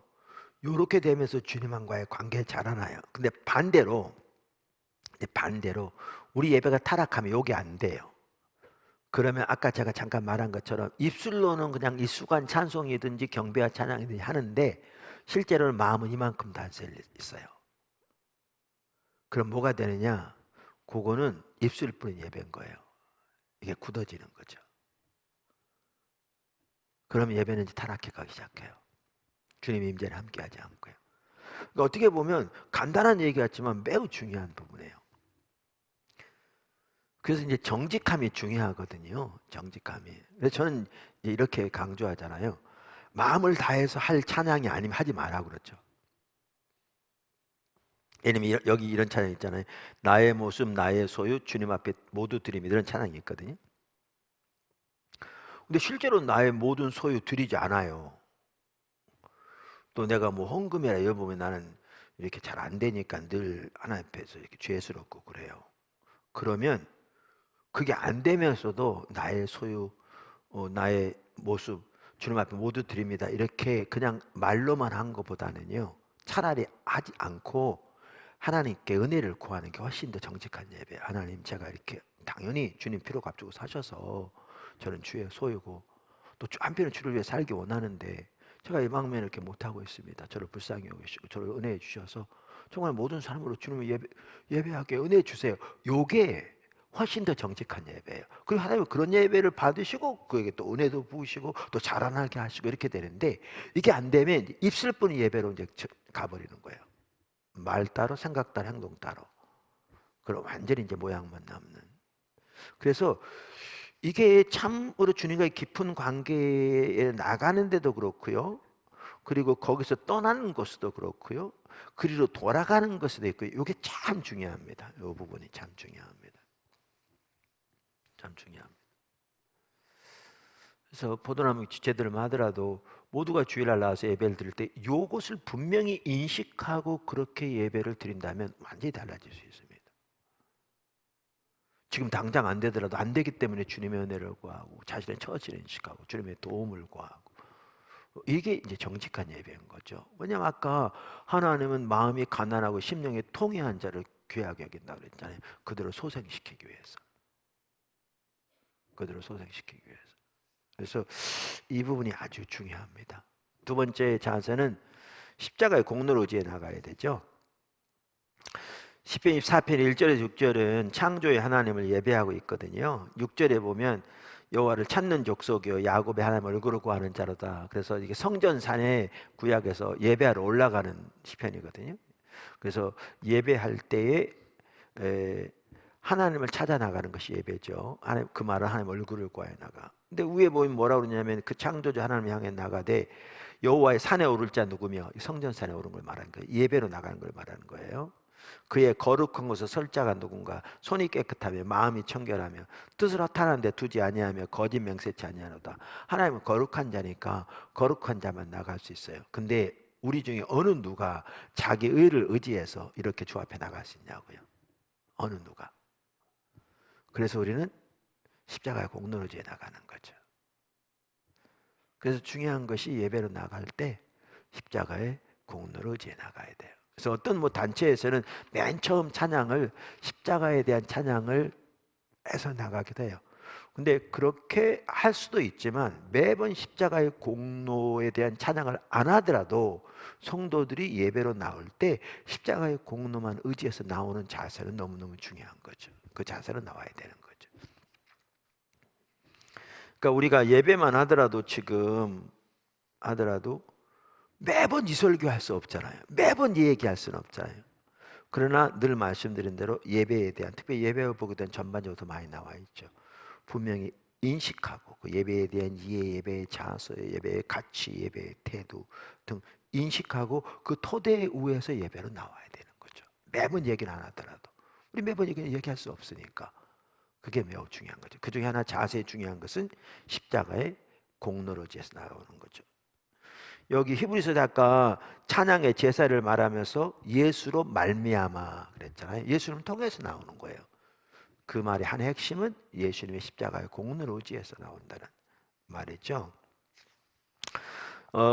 요렇게 되면서 주님과의 관계 자라나요. 근데 반대로 우리 예배가 타락하면 요게 안 돼요. 그러면 아까 제가 잠깐 말한 것처럼 입술로는 그냥 일수간 찬송이든지 경배와 찬양이든지 하는데 실제로는 마음은 이만큼 다 있어요. 그럼 뭐가 되느냐? 그거는 입술뿐인 예배인 거예요. 이게 굳어지는 거죠. 그러면 예배는 이제 타락해 가기 시작해요. 주님의 임재를 함께하지 않고요. 그러니까 어떻게 보면 간단한 얘기 같지만 매우 중요한 부분이에요. 그래서 이제 정직함이 중요하거든요. 정직함이. 그래서 저는 이렇게 강조하잖아요. 마음을 다해서 할 찬양이 아니면 하지 마라 그렇죠. 왜냐면 여기 이런 찬양 있잖아요. 나의 모습, 나의 소유, 주님 앞에 모두 드립니다. 이런 찬양이 있거든요. 근데 실제로 나의 모든 소유 드리지 않아요. 또 내가 뭐 헌금이라 이러 보면 나는 이렇게 잘 안 되니까 늘 하나님 앞에서 이렇게 죄스럽고 그래요. 그러면 그게 안 되면서도 나의 소유, 나의 모습, 주님 앞에 모두 드립니다. 이렇게 그냥 말로만 한 것보다는요. 차라리 하지 않고 하나님께 은혜를 구하는 게 훨씬 더 정직한 예배. 하나님 제가 이렇게 당연히 주님 피로 값주고 사셔서 저는 주의 소유고 또 한편은 주를 위해 살기 원하는데 제가 이 방면을 이렇게 못하고 있습니다. 저를 불쌍히 여기시고 저를 은혜해 주셔서 정말 모든 사람으로 주님을 예배하게 은혜해 주세요. 요게 훨씬 더 정직한 예배예요. 그리고 하나님은 그런 예배를 받으시고 그에게 또 은혜도 부으시고 또 자라나게 하시고 이렇게 되는데 이게 안 되면 입술뿐인 예배로 이제 가버리는 거예요. 말 따로 생각 따로 행동 따로. 그럼 완전히 이제 모양만 남는. 그래서 이게 참으로 주님과의 깊은 관계에 나가는데도 그렇고요. 그리고 거기서 떠나는 것도 그렇고요. 그리로 돌아가는 것도 있고요. 이게 참 중요합니다. 이 부분이 참 중요합니다. 참 중요합니다. 그래서 포도나무 지체들만 하더라도 모두가 주일날 나와서 예배를 드릴 때 이것을 분명히 인식하고 그렇게 예배를 드린다면 완전히 달라질 수 있습니다. 지금 당장 안 되더라도 안 되기 때문에 주님의 은혜를 구하고 자신의 처지를 인식하고 주님의 도움을 구하고 이게 이제 정직한 예배인 거죠. 왜냐하면 아까 하나님은 마음이 가난하고 심령이 통회한 자를 귀하게 여긴다고 그랬잖아요. 그들을 소생시키기 위해서. 그들을 소생시키기 위해서. 그래서 이 부분이 아주 중요합니다. 두 번째 자세는 십자가의 공로를 의지해 나가야 되죠. 시편 24편 1절에서 6절은 창조의 하나님을 예배하고 있거든요. 6절에 보면 여호와를 찾는 족속이요 야곱의 하나님 얼굴을 구하는 자로다. 그래서 이게 성전산에 구약에서 예배하러 올라가는 시편이거든요. 그래서 예배할 때에 하나님을 찾아 나가는 것이 예배죠. 하나님, 그 말은 하나님 얼굴을 구하여 나가. 근데 위에 보면 뭐라 그러냐면 그 창조주 하나님 향해 나가되 여호와의 산에 오를 자 누구며, 성전산에 오른 걸 말하는 거예요. 예배로 나가는 걸 말하는 거예요. 그의 거룩한 곳에 설 자가 누군가, 손이 깨끗하며 마음이 청결하며 뜻을 허탄한 데 두지 아니하며 거짓 맹세치 아니하노다. 하나님은 거룩한 자니까 거룩한 자만 나갈 수 있어요. 근데 우리 중에 어느 누가 자기 의를 의지해서 이렇게 주 앞에 나갈 수 있냐고요. 어느 누가. 그래서 우리는 십자가의 공로를 의지해 나가는 거죠. 그래서 중요한 것이 예배로 나갈 때 십자가의 공로를 의지해 나가야 돼요. 그래서 어떤 단체에서는 맨 처음 찬양을 십자가에 대한 찬양을 해서 나가기도 해요. 근데 그렇게 할 수도 있지만 매번 십자가의 공로에 대한 찬양을 안 하더라도 성도들이 예배로 나올 때 십자가의 공로만 의지해서 나오는 자세는 너무너무 중요한 거죠. 그 자세는 나와야 되는 거죠. 그러니까 우리가 예배만 하더라도 지금 하더라도 매번 이 설교할 수 없잖아요. 매번 이 얘기할 수는 없잖아요. 그러나 늘 말씀드린 대로 예배에 대한, 특히 예배를 보게 된 전반적으로 더 많이 나와 있죠. 분명히 인식하고 그 예배에 대한 이해, 예배의 자세, 예배의 가치, 예배의 태도 등 인식하고 그 토대 위에서 예배로 나와야 되는 거죠. 매번 얘기는 안 하더라도 우리 매번 얘기할 수 없으니까 그게 매우 중요한 거죠. 그 중에 하나 자세히 중요한 것은 십자가의 공로를 지어서 나오는 거죠. 여기 히브리서 작가 찬양의 제사를 말하면서 예수로 말미암아 그랬잖아요. 예수님 통해서 나오는 거예요. 그 말의 한 핵심은 예수님의 십자가의 공로를 의지해서 나온다는 말이죠.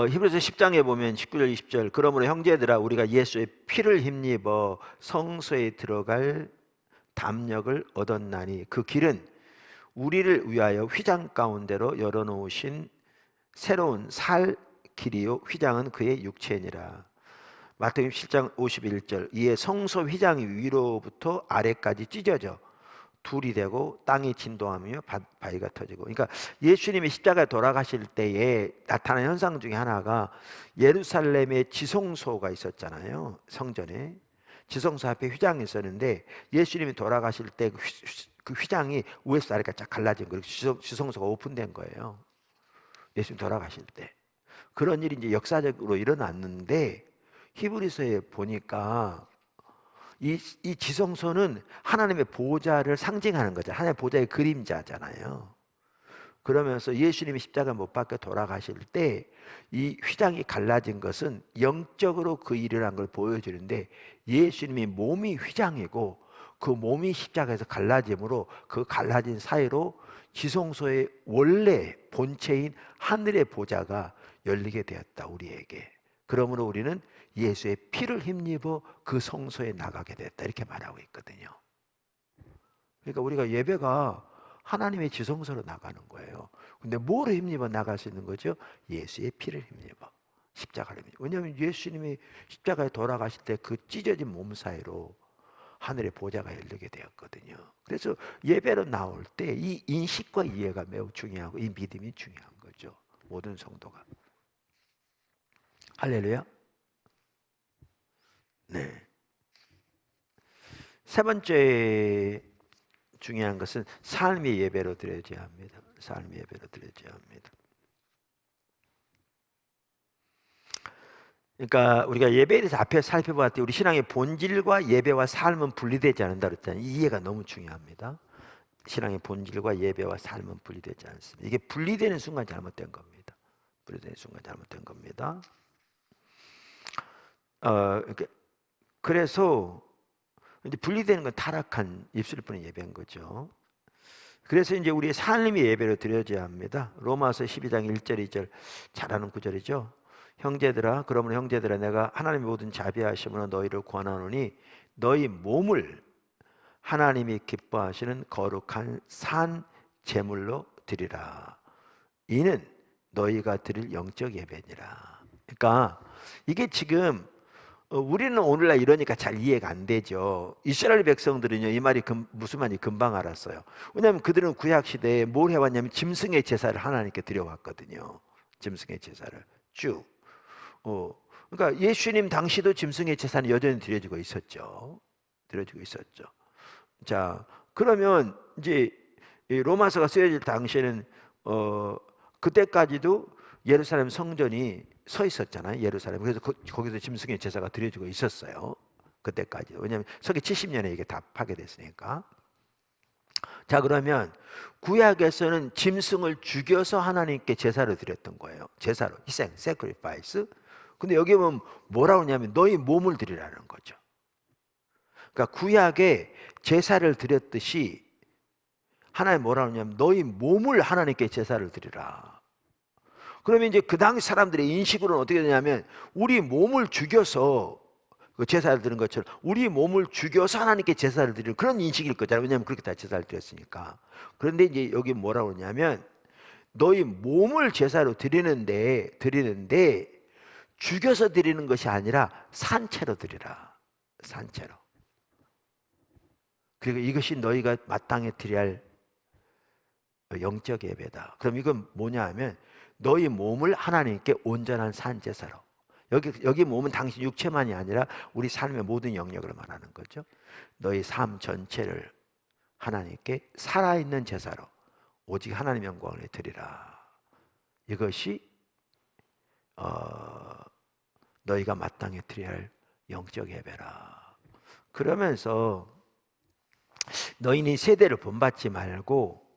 히브리서 10장에 보면 19절 20절 그러므로 형제들아 우리가 예수의 피를 힘입어 성소에 들어갈 담력을 얻었나니 그 길은 우리를 위하여 휘장 가운데로 열어놓으신 새로운 살 길이요 휘장은 그의 육체니라. 마태복음 7장 51절 이에 성소 휘장이 위로부터 아래까지 찢어져 둘이 되고 땅이 진동하며 바위가 터지고. 그러니까 예수님이 십자가에 돌아가실 때에 나타난 현상 중에 하나가 예루살렘에 지성소가 있었잖아요. 성전에 지성소 앞에 휘장이 있었는데 예수님이 돌아가실 때 그 휘장이 위에서 아래까지 쫙 갈라진 거예요. 지성소가 오픈된 거예요. 예수님 돌아가실 때. 그런 일이 이제 역사적으로 일어났는데 히브리서에 보니까 이 지성소는 하나님의 보좌를 상징하는 거죠. 하나님의 보좌의 그림자잖아요. 그러면서 예수님이 십자가 못 박혀 돌아가실 때 이 휘장이 갈라진 것은 영적으로 그 일을 한 걸 보여주는데 예수님이 몸이 휘장이고 그 몸이 십자가에서 갈라짐으로 그 갈라진 사이로 지성소의 원래 본체인 하늘의 보좌가 열리게 되었다 우리에게. 그러므로 우리는 예수의 피를 힘입어 그 성소에 나가게 됐다 이렇게 말하고 있거든요. 그러니까 우리가 예배가 하나님의 지성소로 나가는 거예요. 근데 뭐로 힘입어 나갈 수 있는 거죠? 예수의 피를 힘입어 십자가를 힘입어. 왜냐하면 예수님이 십자가에 돌아가실 때 그 찢어진 몸 사이로 하늘의 보좌가 열리게 되었거든요. 그래서 예배로 나올 때 이 인식과 이해가 매우 중요하고 이 믿음이 중요한 거죠. 모든 성도가. 할렐루야. 네. 세 번째 중요한 것은 삶의 예배로 드려져야 합니다. 삶의 예배로 드려져야 합니다. 그러니까 우리가 예배에 대해서 앞에 살펴봤더니 우리 신앙의 본질과 예배와 삶은 분리되지 않는다 그랬잖아요. 이 이해가 너무 중요합니다. 신앙의 본질과 예배와 삶은 분리되지 않습니다. 이게 분리되는 순간 잘못된 겁니다. 분리되는 순간 잘못된 겁니다. 그래서 이제 분리되는 건 타락한 입술일 뿐인 예배인 거죠. 그래서 이제 우리의 삶의 예배로 드려져야 합니다. 로마서 12장 1절 2절 잘 아는 구절이죠. 형제들아 그러므로 형제들아 내가 하나님의 모든 자비하심으로 너희를 권하노니 너희 몸을 하나님이 기뻐하시는 거룩한 산 제물로 드리라. 이는 너희가 드릴 영적 예배니라. 그러니까 이게 지금 우리는 오늘날 이러니까 잘 이해가 안 되죠. 이스라엘 백성들은요, 이 말이 무슨 말인지 금방 알았어요. 왜냐하면 그들은 구약 시대에 뭘 해왔냐면 짐승의 제사를 하나님께 드려왔거든요. 짐승의 제사를 쭉. 그러니까 예수님 당시도 짐승의 제사는 여전히 드려지고 있었죠. 드려지고 있었죠. 자, 그러면 이제 로마서가 쓰여질 당시에는 그때까지도 예루살렘 성전이 서 있었잖아요. 예루살렘. 그래서 거기서 짐승의 제사가 드려지고 있었어요. 그때까지. 왜냐하면 서기 70년에 이게 다 파괴됐으니까. 자, 그러면 구약에서는 짐승을 죽여서 하나님께 제사를 드렸던 거예요. 제사로 희생, sacrifice. 근데 여기 보면 뭐라고 하냐면 너희 몸을 드리라는 거죠. 그러니까 구약에 제사를 드렸듯이 하나님 뭐라고 하냐면 너희 몸을 하나님께 제사를 드리라. 그러면 이제 그 당시 사람들의 인식으로는 어떻게 되냐면 우리 몸을 죽여서 그 제사를 드리는 것처럼 우리 몸을 죽여서 하나님께 제사를 드리는 그런 인식일 거잖아요. 왜냐하면 그렇게 다 제사를 드렸으니까. 그런데 이제 여기 뭐라고 하냐면 너희 몸을 제사로 드리는데 죽여서 드리는 것이 아니라 산채로 드리라. 산채로. 그리고 이것이 너희가 마땅히 드려야 할 영적 예배다. 그럼 이건 뭐냐 하면 너희 몸을 하나님께 온전한 산제사로. 여기 몸은 당신 육체만이 아니라 우리 삶의 모든 영역을 말하는 거죠. 너희 삶 전체를 하나님께 살아있는 제사로 오직 하나님 영광을 드리라. 이것이 너희가 마땅히 드려야 할 영적 예배라. 그러면서 너희는 세대를 본받지 말고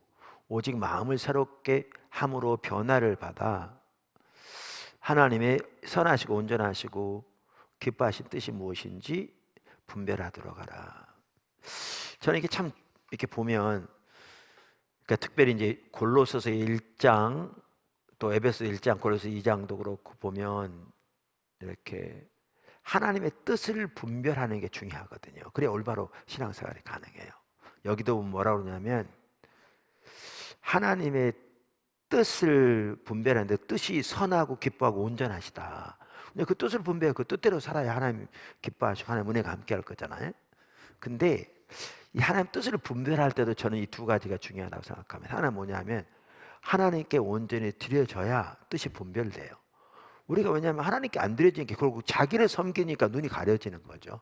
오직 마음을 새롭게 함으로 변화를 받아 하나님의 선하시고 온전하시고 기뻐하신 뜻이 무엇인지 분별하도록 하라. 저는 이게 참 이렇게 보면, 그러니까 특별히 이제 골로새서 1장 또 에베소 1장, 골로새 2장도 그렇고 보면 이렇게 하나님의 뜻을 분별하는 게 중요하거든요. 그래야 올바로 신앙생활이 가능해요. 여기도 뭐라고 그러냐면 하나님의 뜻을 분별하는데 뜻이 선하고 기뻐하고 온전하시다. 근데 그 뜻을 분별해 그 뜻대로 살아야 하나님 기뻐하시고 하나님 은혜가 함께할 거잖아요. 근데 이 하나님 뜻을 분별할 때도 저는 이 두 가지가 중요하다고 생각합니다. 하나 뭐냐면 하나님께 온전히 드려져야 뜻이 분별돼요. 우리가 왜냐하면 하나님께 안 드려지니까 결국 자기를 섬기니까 눈이 가려지는 거죠.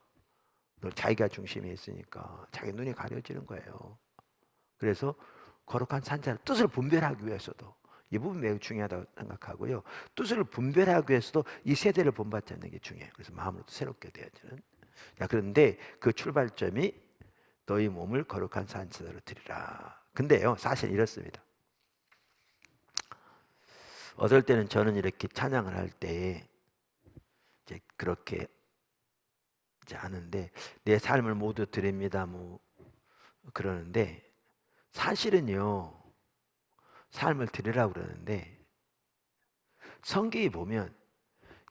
자기가 중심에 있으니까 자기 눈이 가려지는 거예요. 그래서 거룩한 산자를 뜻을 분별하기 위해서도 이 부분 매우 중요하다고 생각하고요. 뜻을 분별하기 위해서도 이 세대를 본받지 않는 게 중요해요. 그래서 마음으로 새롭게 되어지는. 자, 그런데 그 출발점이 너희 몸을 거룩한 산자로 드리라. 근데요, 사실 이렇습니다. 어떨 때는 저는 이렇게 찬양을 할 때 이제 그렇게 이제 하는데 내 삶을 모두 드립니다 뭐 그러는데 사실은요 삶을 드리라고 그러는데 성경에 보면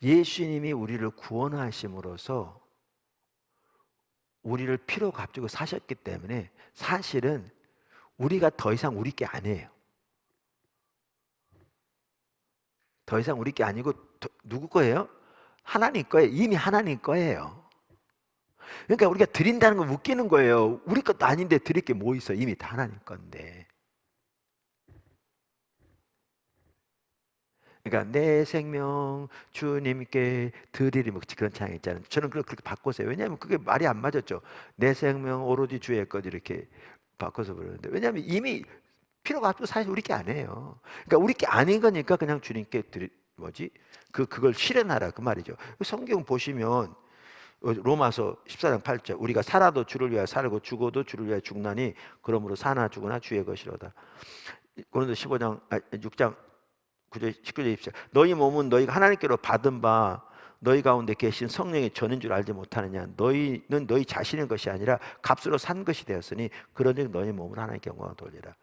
예수님이 우리를 구원하심으로써 우리를 피로 값주고 사셨기 때문에 사실은 우리가 더 이상 우리 게 아니에요. 더 이상 우리 게 아니고 누구 거예요? 하나님 거예요. 이미 하나님 거예요. 그러니까 우리가 드린다는 건 웃기는 거예요. 우리 것도 아닌데 드릴 게 뭐 있어? 이미 다 하나님 건데. 그러니까 내 생명 주님께 드리리 뭐 그런 찬양 있잖아요. 저는 그렇게 바꿨어요. 왜냐하면 그게 말이 안 맞았죠. 내 생명 오로지 주의 것 이렇게 바꿔서 부르는데 왜냐하면 이미 필요가 없고 사실 우리 게 아니에요. 그러니까 우리 게 아닌 거니까 그냥 주님께 그걸 실현하라 그 말이죠. 성경 보시면 로마서 14장 8절 우리가 살아도 주를 위하여 살고 죽어도 주를 위하여 죽나니 그러므로 사나 죽으나 주의 것이로다. 고린도 6장 9절 19절 20절 너희 몸은 너희가 하나님께로 받은 바 너희 가운데 계신 성령의 전인 줄 알지 못하느냐. 너희는 너희 자신의 것이 아니라 값으로 산 것이 되었으니 그런즉 너희 몸을 하나님께 영광을 돌리라.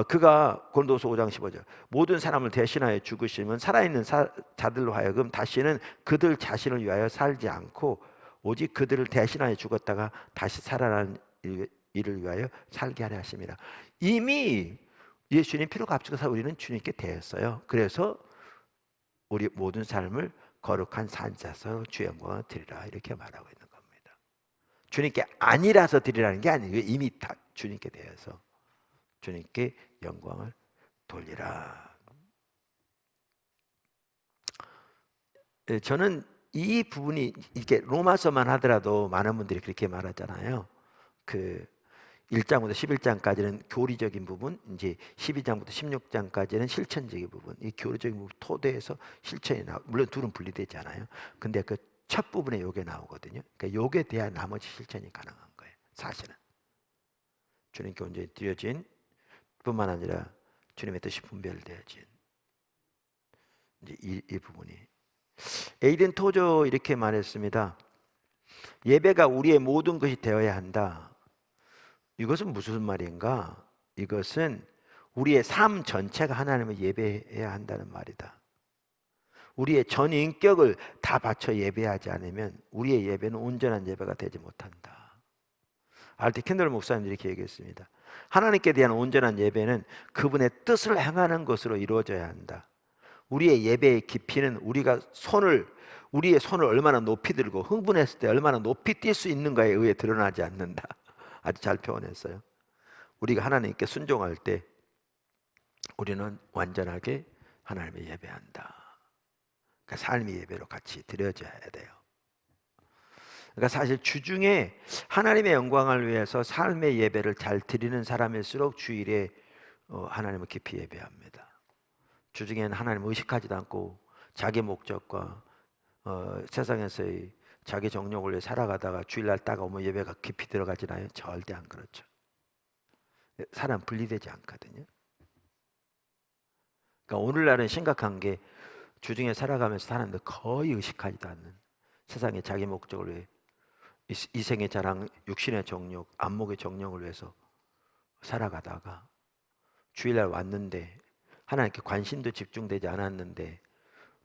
그가 고린도서 5장 15절 모든 사람을 대신하여 죽으시면 살아있는 자들로 하여금 다시는 그들 자신을 위하여 살지 않고 오직 그들을 대신하여 죽었다가 다시 살아나는 일을 위하여 살게 하려 하심이라. 이미 예수님 피로 값주고서 우리는 주님께 대했어요. 그래서 우리 모든 삶을 거룩한 산자서 주 영광을 드리라 이렇게 말하고 있는 겁니다. 주님께 아니라서 드리라는 게 아니에요. 이미 다 주님께 대해서 주님께 영광을 돌리라. 저는 이 부분이 이렇게 로마서만 하더라도 많은 분들이 그렇게 말하잖아요. 그 1장부터 11장까지는 교리적인 부분, 이제 12장부터 16장까지는 실천적인 부분. 이 교리적인 부분 토대에서 실천이 물론 둘은 분리되지 않아요. 근데 그 첫 부분에 요게 나오거든요. 그러니까 요게 돼야 나머지 실천이 가능한 거예요. 사실은 주님께 온전히 드려진 뿐만 아니라 주님의 뜻이 분별되어진 이제 이 부분이 에이든 토저 이렇게 말했습니다. 예배가 우리의 모든 것이 되어야 한다. 이것은 무슨 말인가? 이것은 우리의 삶 전체가 하나님을 예배해야 한다는 말이다. 우리의 전 인격을 다 바쳐 예배하지 않으면 우리의 예배는 온전한 예배가 되지 못한다. 알티 캔들 목사님들이 이렇게 얘기했습니다. 하나님께 대한 온전한 예배는 그분의 뜻을 행하는 것으로 이루어져야 한다. 우리의 예배의 깊이는 우리의 손을 얼마나 높이 들고 흥분했을 때 얼마나 높이 뛸 수 있는가에 의해 드러나지 않는다. 아주 잘 표현했어요. 우리가 하나님께 순종할 때 우리는 완전하게 하나님을 예배한다. 그러니까 삶의 예배로 같이 드려져야 돼요. 그러니까 사실 주중에 하나님의 영광을 위해서 삶의 예배를 잘 드리는 사람일수록 주일에 하나님을 깊이 예배합니다. 주중에는 하나님을 의식하지도 않고 자기 목적과 세상에서의 자기 정욕을 위해 살아가다가 주일날 따가오면 예배가 깊이 들어가지나요? 절대 안 그렇죠. 사람 분리되지 않거든요. 그러니까 오늘날은 심각한 게 주중에 살아가면서 사람들 거의 의식하지도 않는 세상에 자기 목적을 위해 이생의 자랑, 육신의 정욕, 안목의 정욕을 위해서 살아가다가 주일날 왔는데 하나님께 관심도 집중되지 않았는데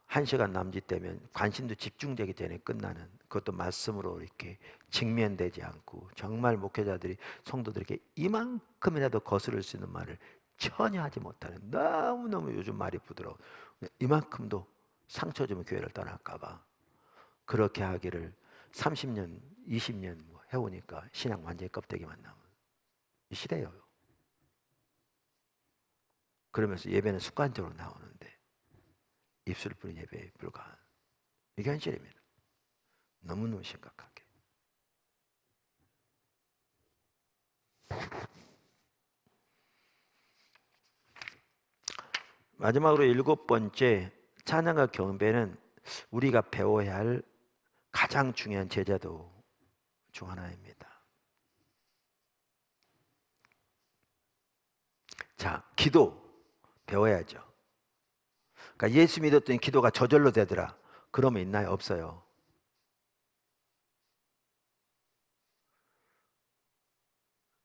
1시간 남짓되면 관심도 집중되기 전에 끝나는, 그것도 말씀으로 이렇게 직면되지 않고 정말 목회자들이 성도들에게 이만큼이라도 거스를 수 있는 말을 전혀 하지 못하는, 너무너무 요즘 말이 부드러워 이만큼도 상처 주면 교회를 떠날까 봐 그렇게 하기를 30년 20년 해오니까 신앙 완전히 껍데기만 남은 이 시대예요. 그러면서 예배는 습관적으로 나오는데 입술 뿌린 예배에 불과한, 이게 현실입니다. 너무너무 심각하게. 마지막으로 7번째, 찬양과 경배는 우리가 배워야 할 가장 중요한 제자도 중 하나입니다. 자, 기도 배워야죠. 그러니까 예수 믿었더니 기도가 저절로 되더라. 그러면 있나요? 없어요.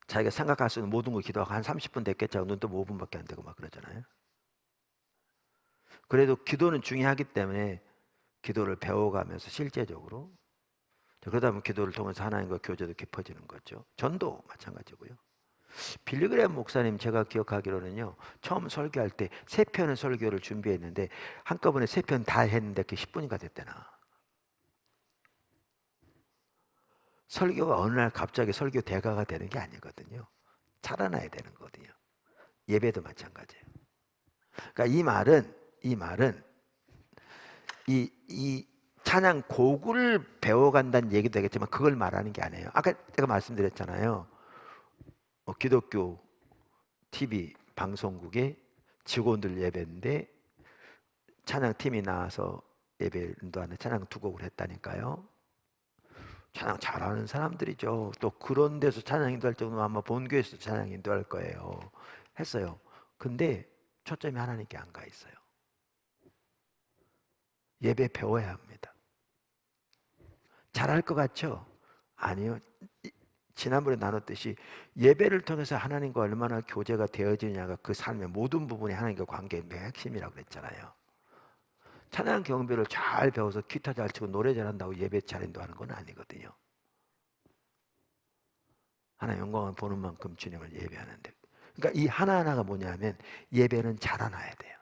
자기가 생각할 수 있는 모든 걸 기도하고 한 30분 됐겠지 하고 눈 뜨면 5분밖에 안 되고 막 그러잖아요. 그래도 기도는 중요하기 때문에 기도를 배워가면서 실제적으로, 그러다 보면 기도를 통해서 하나님과 교제도 깊어지는 거죠. 전도 마찬가지고요. 빌리그레임 목사님 제가 기억하기로는요, 처음 설교할 때 3편의 설교를 준비했는데 한꺼번에 3편 다 했는데 그게 10분인가 됐대나. 설교가 어느 날 갑자기 설교 대가가 되는 게 아니거든요. 자라나야 되는 거거든요. 예배도 마찬가지예요. 그러니까 이 말은 이 찬양 고구를 배워간다는 얘기도 되겠지만 그걸 말하는 게 아니에요. 아까 제가 말씀드렸잖아요. 기독교 TV 방송국의 직원들 예배인데 찬양팀이 나와서 예배 인도하는 찬양 2곡을 했다니까요. 찬양 잘하는 사람들이죠. 또 그런 데서 찬양 인도할 정도면 아마 본교에서 찬양 인도할 거예요. 했어요. 근데 초점이 하나님께 안 가 있어요. 예배 배워야 합니다. 잘할 것 같죠? 아니요. 지난번에 나눴듯이 예배를 통해서 하나님과 얼마나 교제가 되어지냐가 그 삶의 모든 부분이 하나님과 관계의 핵심이라고 그랬잖아요. 찬양 경배를 잘 배워서 기타 잘 치고 노래 잘한다고 예배 잘 인도하는 건 아니거든요. 하나님 영광을 보는 만큼 주님을 예배하는데, 그러니까 이 하나하나가 뭐냐면 예배는 자라나야 돼요.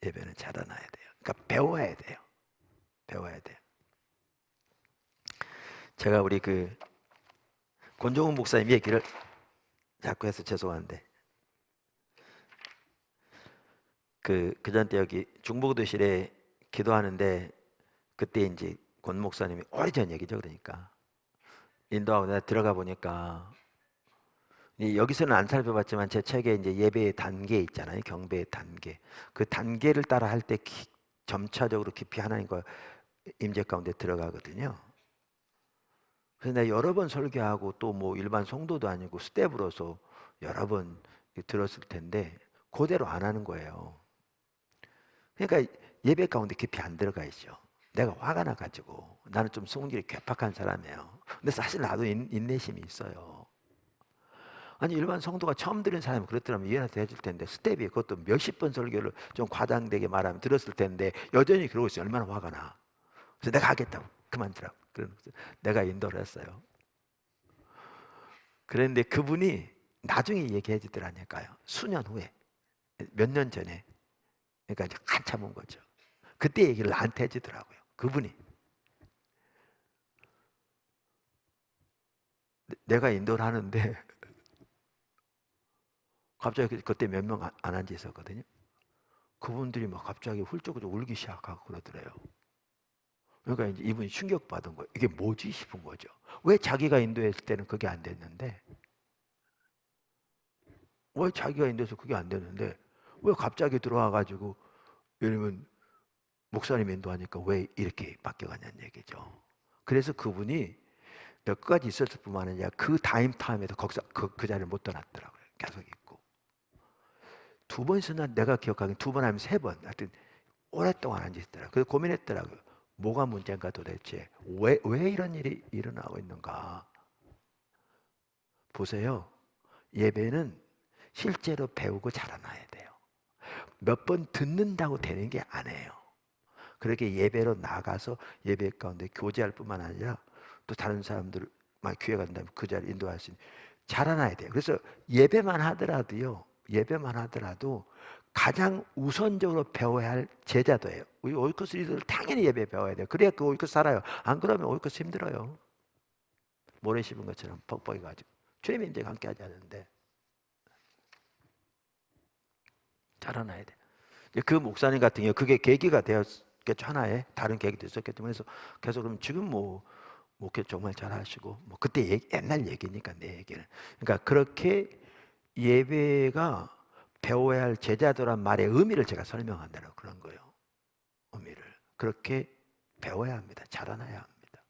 예배는 자라나야 돼요. 그러니까 배워야 돼요. 배워야 돼요. 제가 우리 그 권종훈 목사님 얘기를 자꾸 해서 죄송한데 그전 때 여기 중보기도실에 기도하는데 그때 이제 권 목사님이 오래전 얘기죠. 그러니까 인도하고 내가 들어가 보니까 여기서는 안 살펴봤지만 제 책에 이제 예배의 단계 있잖아요. 경배의 단계. 그 단계를 따라 할 때 점차적으로 깊이 하나님과 임재 가운데 들어가거든요. 그래서 내가 여러 번 설교하고 또 뭐 일반 성도도 아니고 스텝으로서 여러 번 들었을 텐데 그대로 안 하는 거예요. 그러니까 예배 가운데 깊이 안 들어가 있죠. 내가 화가 나가지고 나는 좀 성질이 괴팍한 사람이에요. 근데 사실 나도 인내심이 있어요. 아니 일반 성도가 처음 들은 사람이 그렇더라면 이해라도 해줄 텐데 스텝이 그것도 몇십 번 설교를 좀 과장되게 말하면 들었을 텐데 여전히 그러고 있어요. 얼마나 화가 나. 그래서 내가 하겠다고 그만두라고. 내가 인도를 했어요. 그랬는데 그분이 나중에 얘기해 주더라니까요. 수년 후에 몇 년 전에 그러니까 이제 한참 온 거죠. 그때 얘기를 나한테 해주더라고요. 그분이 내가 인도를 하는데 갑자기 그때 몇 명 안 앉아 있었거든요. 그분들이 막 갑자기 훌쩍훌쩍 울기 시작하고 그러더래요. 그러니까 이제 이분이 충격받은 거예요. 이게 뭐지 싶은 거죠. 왜 자기가 인도했을 때는 그게 안 됐는데, 왜 자기가 인도해서 그게 안 됐는데, 왜 갑자기 들어와가지고, 예를 들면 목사님 인도하니까 왜 이렇게 바뀌어가냐는 얘기죠. 그래서 그분이 몇 가지 있었을 뿐만 아니라 그 타임에도 거기서 그 자리를 못 떠났더라고요. 계속 있고. 두 번 있었나 내가 기억하기엔 두 번 아니면 세 번. 하여튼 오랫동안 앉아있더라고요. 그래서 고민했더라고요. 뭐가 문제인가 도대체. 왜 이런 일이 일어나고 있는가. 보세요. 예배는 실제로 배우고 자라나야 돼요. 몇 번 듣는다고 되는 게 아니에요. 그렇게 예배로 나가서 예배 가운데 교제할 뿐만 아니라 또 다른 사람들 막 기회가 된다면 그 자리에 인도할 수 있는 자라나야 돼요. 그래서 예배만 하더라도 가장 우선적으로 배워야 할 제자도예요. 우리 오이코스 리더들 당연히 예배 배워야 돼요. 그래야 그 오이코스 살아요. 안 그러면 오이코스 힘들어요. 모래 씹은 것처럼 퍽퍽해가지고 주님이 이제 함께 하지 않는데 자라나야 돼. 그 목사님 같은 경우 그게 계기가 되었겠죠. 하나의 다른 계기도 있었겠지만 그래서 계속 그럼 지금 뭐 목회 정말 잘하시고 뭐 그때 옛날 얘기니까 내 얘기는 그러니까 그렇게 예배가 배워야 할 제자도란 말의 의미를 제가 설명한다는 그런 거예요. 의미를 그렇게 배워야 합니다. 자라나야 합니다.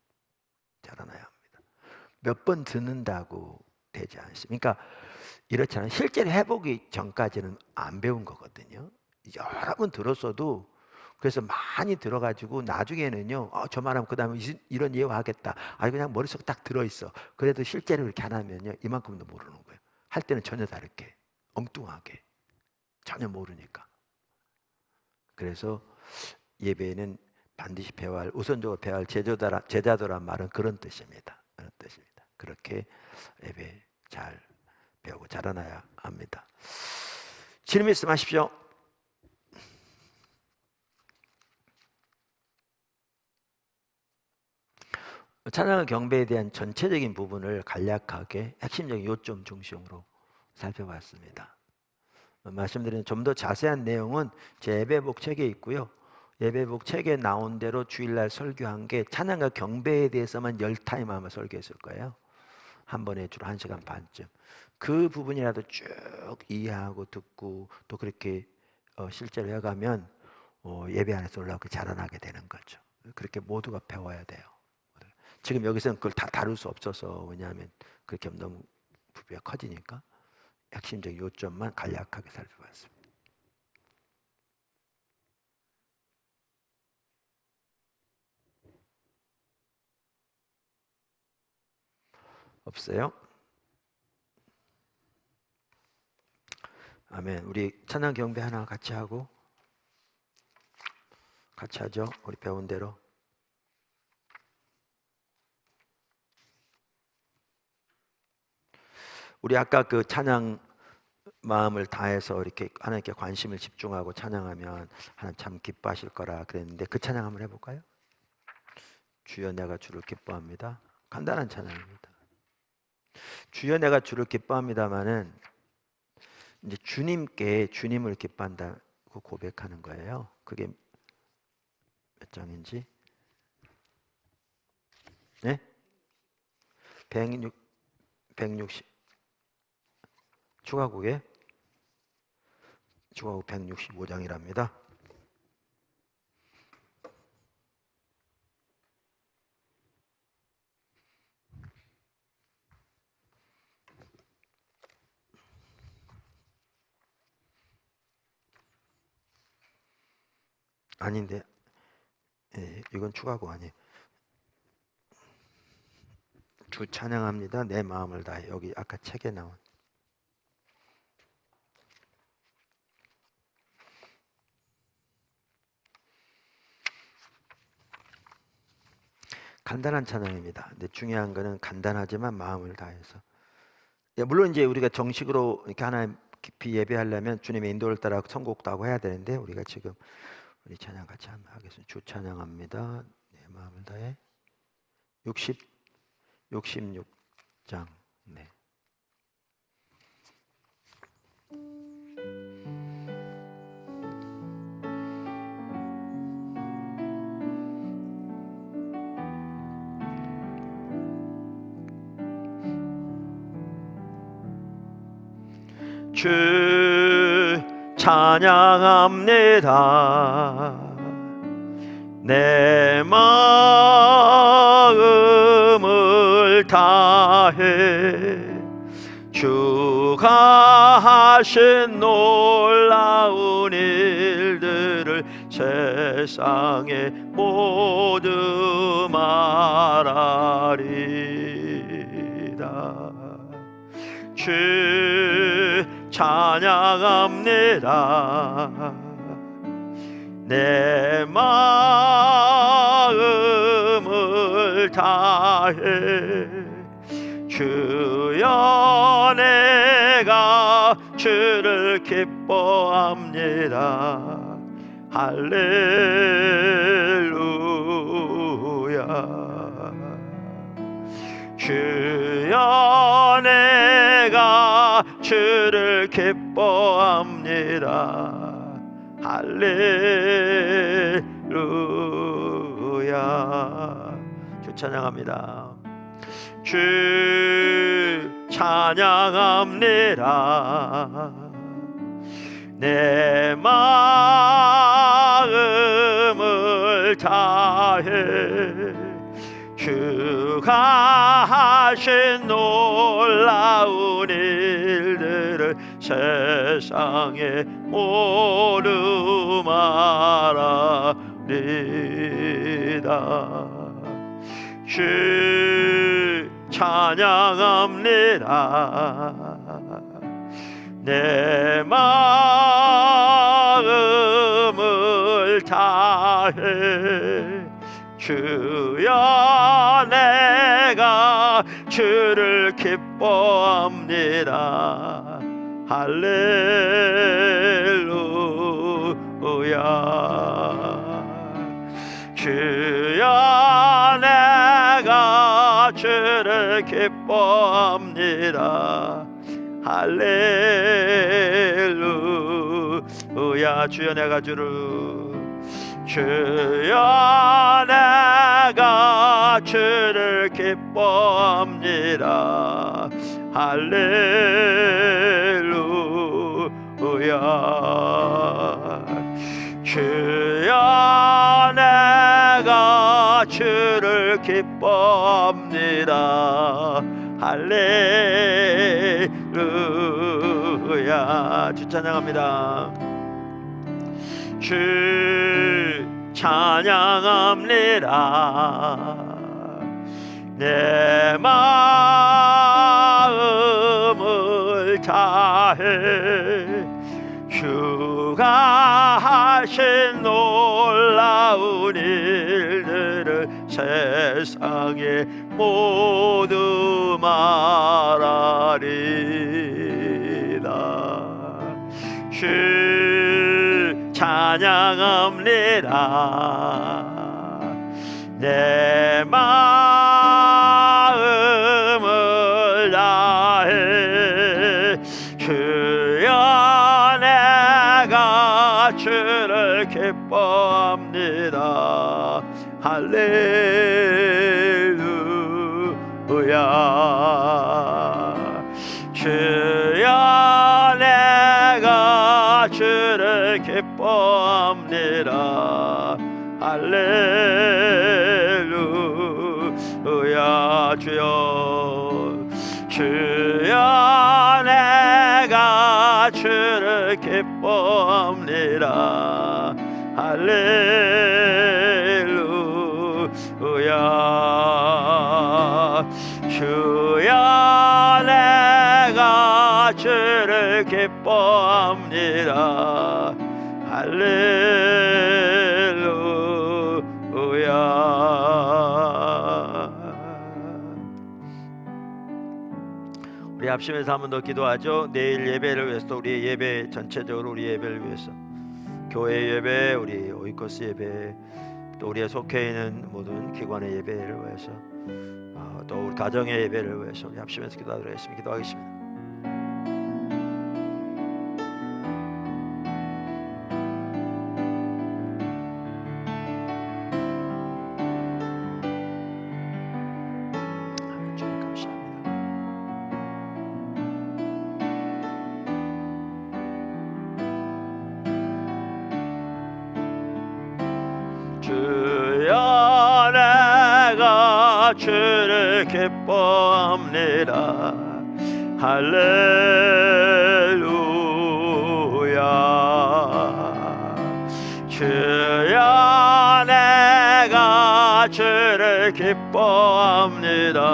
자라나야 합니다. 몇 번 듣는다고 되지 않습니다. 그러니까 이렇잖아요. 실제로 해보기 전까지는 안 배운 거거든요. 여러 번 들었어도 그래서 많이 들어가지고 나중에는요. 저 말하면 그 다음에 이런 예화하겠다. 아니 그냥 머릿속에 딱 들어있어. 그래도 실제로 그렇게 안 하면요. 이만큼도 모르는 거예요. 할 때는 전혀 다르게 엉뚱하게 전혀 모르니까. 그래서 예배는 반드시 배워야 할 우선적으로 배워야 할 제자도란 말은 그런 뜻입니다. 그런 뜻입니다. 그렇게 예배 잘 배우고 자라나야 합니다. 주님 말씀하십시오. 찬양과 경배에 대한 전체적인 부분을 간략하게 핵심적인 요점 중심으로 살펴봤습니다. 말씀드린 좀 더 자세한 내용은 제 예배복 책에 있고요. 예배복 책에 나온 대로 주일날 설교한 게 찬양과 경배에 대해서만 10타임 아마 설교했을 거예요. 한 번에 주로 1시간 반쯤. 그 부분이라도 쭉 이해하고 듣고 또 그렇게 실제로 해가면 예배 안에서 올라오게 자라나게 되는 거죠. 그렇게 모두가 배워야 돼요. 지금 여기서는 그걸 다 다룰 수 없어서 왜냐하면 그렇게 너무 부피가 커지니까 핵심적인 요점만 간략하게 살펴봤습니다. 없어요? 아멘. 우리 찬양 경배 하나 같이 하고 같이 하죠. 우리 배운 대로. 우리 아까 그 찬양 마음을 다해서 이렇게 하나님께 관심을 집중하고 찬양하면 하나님 참 기뻐하실 거라 그랬는데 그 찬양 한번 해볼까요? 주여 내가 주를 기뻐합니다. 간단한 찬양입니다. 주여 내가 주를 기뻐합니다마는 이제 주님께 주님을 기뻐한다고 고백하는 거예요. 그게 몇 장인지? 네? 160 추가곡에 추가곡 165장이랍니다. 아닌데, 예, 이건 추가곡 아니에요. 주 찬양합니다. 내 마음을 다해. 여기 아까 책에 나온 간단한 찬양입니다. 근데 중요한 거는 간단하지만 마음을 다해서. 예, 물론 이제 우리가 정식으로 이렇게 하나님 깊이 예배하려면 주님의 인도를 따라 선곡도 하고 해야 되는데 우리가 지금 우리 찬양 같이 한번 하겠습니다. 주 찬양합니다. 내 마음을 다해. 66장. 네. 주 찬양합니다. 내 마음을 다해 주가 하신 놀라운 일들을 세상에 모두 말하리다. 주 찬양합니다. 내 마음을 다해 주여 내가 주를 기뻐합니다. 할렐루야. 주여 내가 주를 기뻐합니다. 할렐루야. 주 찬양합니다. 주 찬양합니다. 내 마음을 다해 주가 하신 놀라운 일들을 세상에 모두 말하리다. 주 찬양합니다. 내 마음을 다해 주여 내가 주를 기뻐합니다. 할렐루야. 주여 내가 주를 기뻐합니다. 할렐루야. 주여 내가 주여 내가 주를 기뻐합니다. 할렐루야. 주여 내가 주를 기뻐합니다. 할렐루야. 주 찬양합니다. 주 찬양합니다. 내 마음을 다해 주가 하신 놀라운 일들을 일들을 세상에 모두 말하리라. 주 찬양합니다. 내 마음을 다해 주여 내가 주를 기뻐합니다. 할렐루야. 주여 내가 주를 기뻐합니다. 할렐루야. 주여 내가 주를 기뻐합니다. 할렐루야. 주여 내가 주를 기뻐합니다. 할렐루야. 우리 합심해서 한 번 더 기도하죠. 내일 예배를 위해서, 우리 예배 전체적으로 우리 예배를 위해서, 교회 예배, 우리 오이코스 예배, 또 우리의 속해 있는 모든 기관의 예배를 위해서, 또 우리 가정의 예배를 위해서 우리 합심해서 기도하겠습니다. 기도하겠습니다. 주여 내가 주를 기뻐합니다. 할렐루야. 주여 내가 주를 기뻐합니다.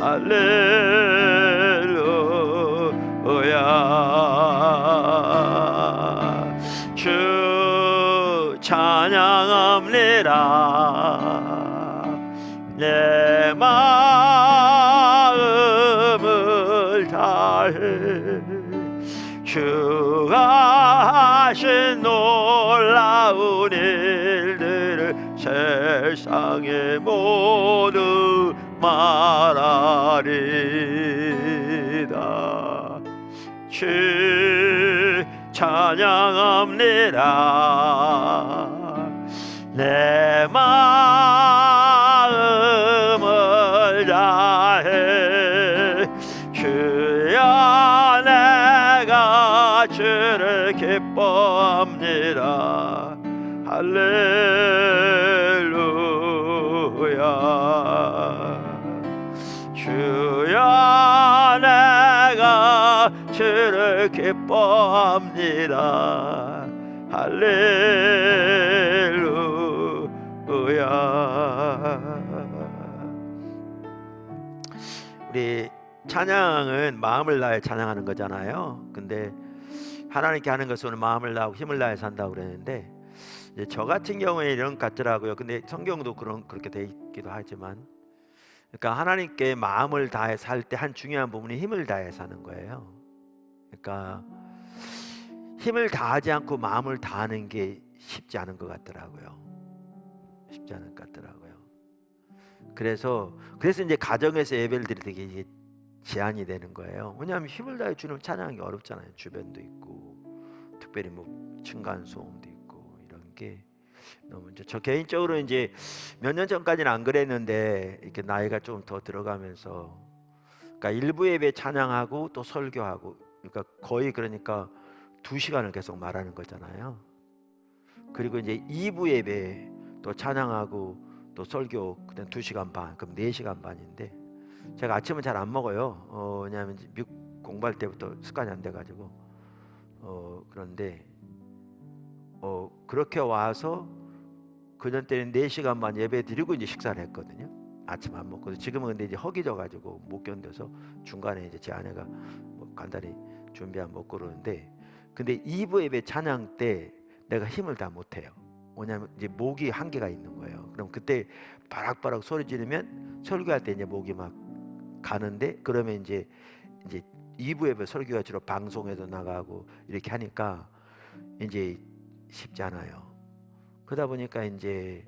할렐루야. 주 찬양합니다. 내 마음을 다해 주가 하신 놀라운 일들을 세상에 모두 말하리다. 주 찬양합니다. 내 마음을 다해 주여 내가 주를 기뻐합니다. 할렐루야. 주여 내가 주를 기뻐합니다. 할렐루야. 우리 찬양은 마음을 다해 찬양하는 거잖아요. 근데 하나님께 하는 것은 마음을 다하고 힘을 다해 산다고 그랬는데, 이제 저 같은 경우에 이런 것 같더라고요. 근데 성경도 그렇게 돼 있기도 하지만, 그러니까 하나님께 마음을 다해 살 때 한 중요한 부분이 힘을 다해 사는 거예요. 그러니까 힘을 다하지 않고 마음을 다하는 게 쉽지 않은 것 같더라고요. 쉽지 않은 것 같더라고요. 그래서 이제 가정에서 예배를 드릴 때 이게 제한이 되는 거예요. 왜냐하면 힘을 다해 주는 찬양하기 어렵잖아요. 주변도 있고, 특별히 뭐 층간 소음도 있고, 이런 게 너무 이제 저 개인적으로 이제 몇 년 전까지는 안 그랬는데, 이렇게 나이가 좀 더 들어가면서, 그러니까 일부 예배 찬양하고 또 설교하고, 그러니까 거의 그러니까 2시간을 계속 말하는 거잖아요. 그리고 이제 2부 예배 또 찬양하고 또 설교 그냥 2시간 반, 그럼 4시간 반인데, 제가 아침은 잘 안 먹어요. 왜냐하면 미국 공부할 때부터 습관이 안 돼가지고. 그런데 그렇게 와서 그전 때는 4시간 반 예배 드리고 이제 식사를 했거든요. 아침 안 먹고. 지금은 근데 이제 허기져가지고 못 견뎌서 중간에 이제 제 아내가 뭐 간단히 준비한 먹고 그러는데, 근데 2부 예배 찬양 때 내가 힘을 다 못해요. 왜냐하면 이제 목이 한계가 있는 거예요. 그럼 그때 바락바락 소리 지르면 설교할 때 이제 목이 막 가는데, 그러면 이제 2부 예배 설교가 주로 방송에도 나가고 이렇게 하니까 이제 쉽지 않아요. 그러다 보니까 이제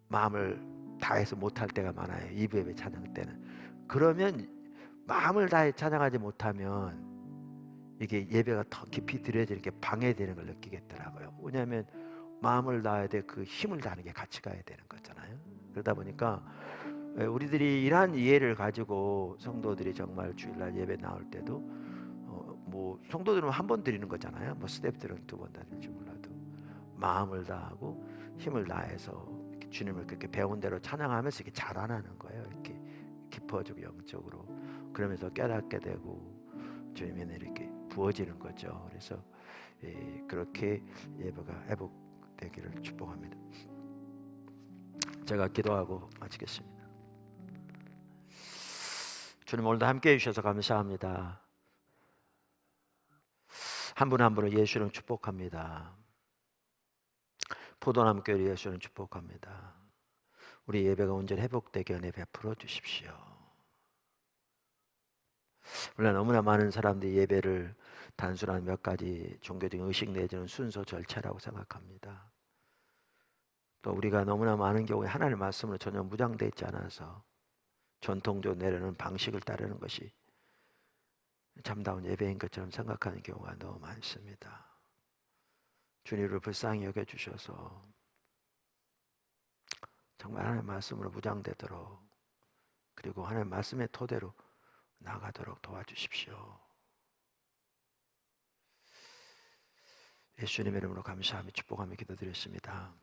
마음을 다해서 못할 때가 많아요. 2부 예배 찬양 때는. 그러면 마음을 다해 찬양하지 못하면 이게 예배가 더 깊이 드려지는 게 방해되는 걸 느끼겠더라고요. 왜냐하면 마음을 다해야 돼. 그 힘을 다하는 게 같이 가야 되는 거잖아요. 그러다 보니까 우리들이 이러한 이해를 가지고 성도들이 정말 주일날 예배 나올 때도 뭐 성도들은 한 번 드리는 거잖아요. 뭐 스태프들은 2번 드릴지 몰라도 마음을 다하고 힘을 다해서 이렇게 주님을 그렇게 배운 대로 찬양하면서 이렇게 자라나는 거예요. 이렇게 깊어지고 영적으로, 그러면서 깨닫게 되고 주님의 은혜를 이렇게 부어지는 거죠. 그래서 그렇게 예배가 회복되기를 축복합니다. 제가 기도하고 마치겠습니다. 주님, 오늘도 함께해 주셔서 감사합니다. 한 분 한 분을 예수는 축복합니다. 포도나무교회 예수는 축복합니다. 우리 예배가 온전히 회복되게 은혜 베풀어 주십시오. 물론 너무나 많은 사람들이 예배를 단순한 몇 가지 종교적인 의식 내지는 순서 절차라고 생각합니다. 또 우리가 너무나 많은 경우에 하나님의 말씀으로 전혀 무장되어 있지 않아서 전통적으로 내려는 방식을 따르는 것이 참다운 예배인 것처럼 생각하는 경우가 너무 많습니다. 주님을 불쌍히 여겨주셔서 정말 하나님의 말씀으로 무장되도록, 그리고 하나님의 말씀의 토대로 나아가도록 도와주십시오. 예수님의 이름으로 감사하며 축복하며 기도드렸습니다.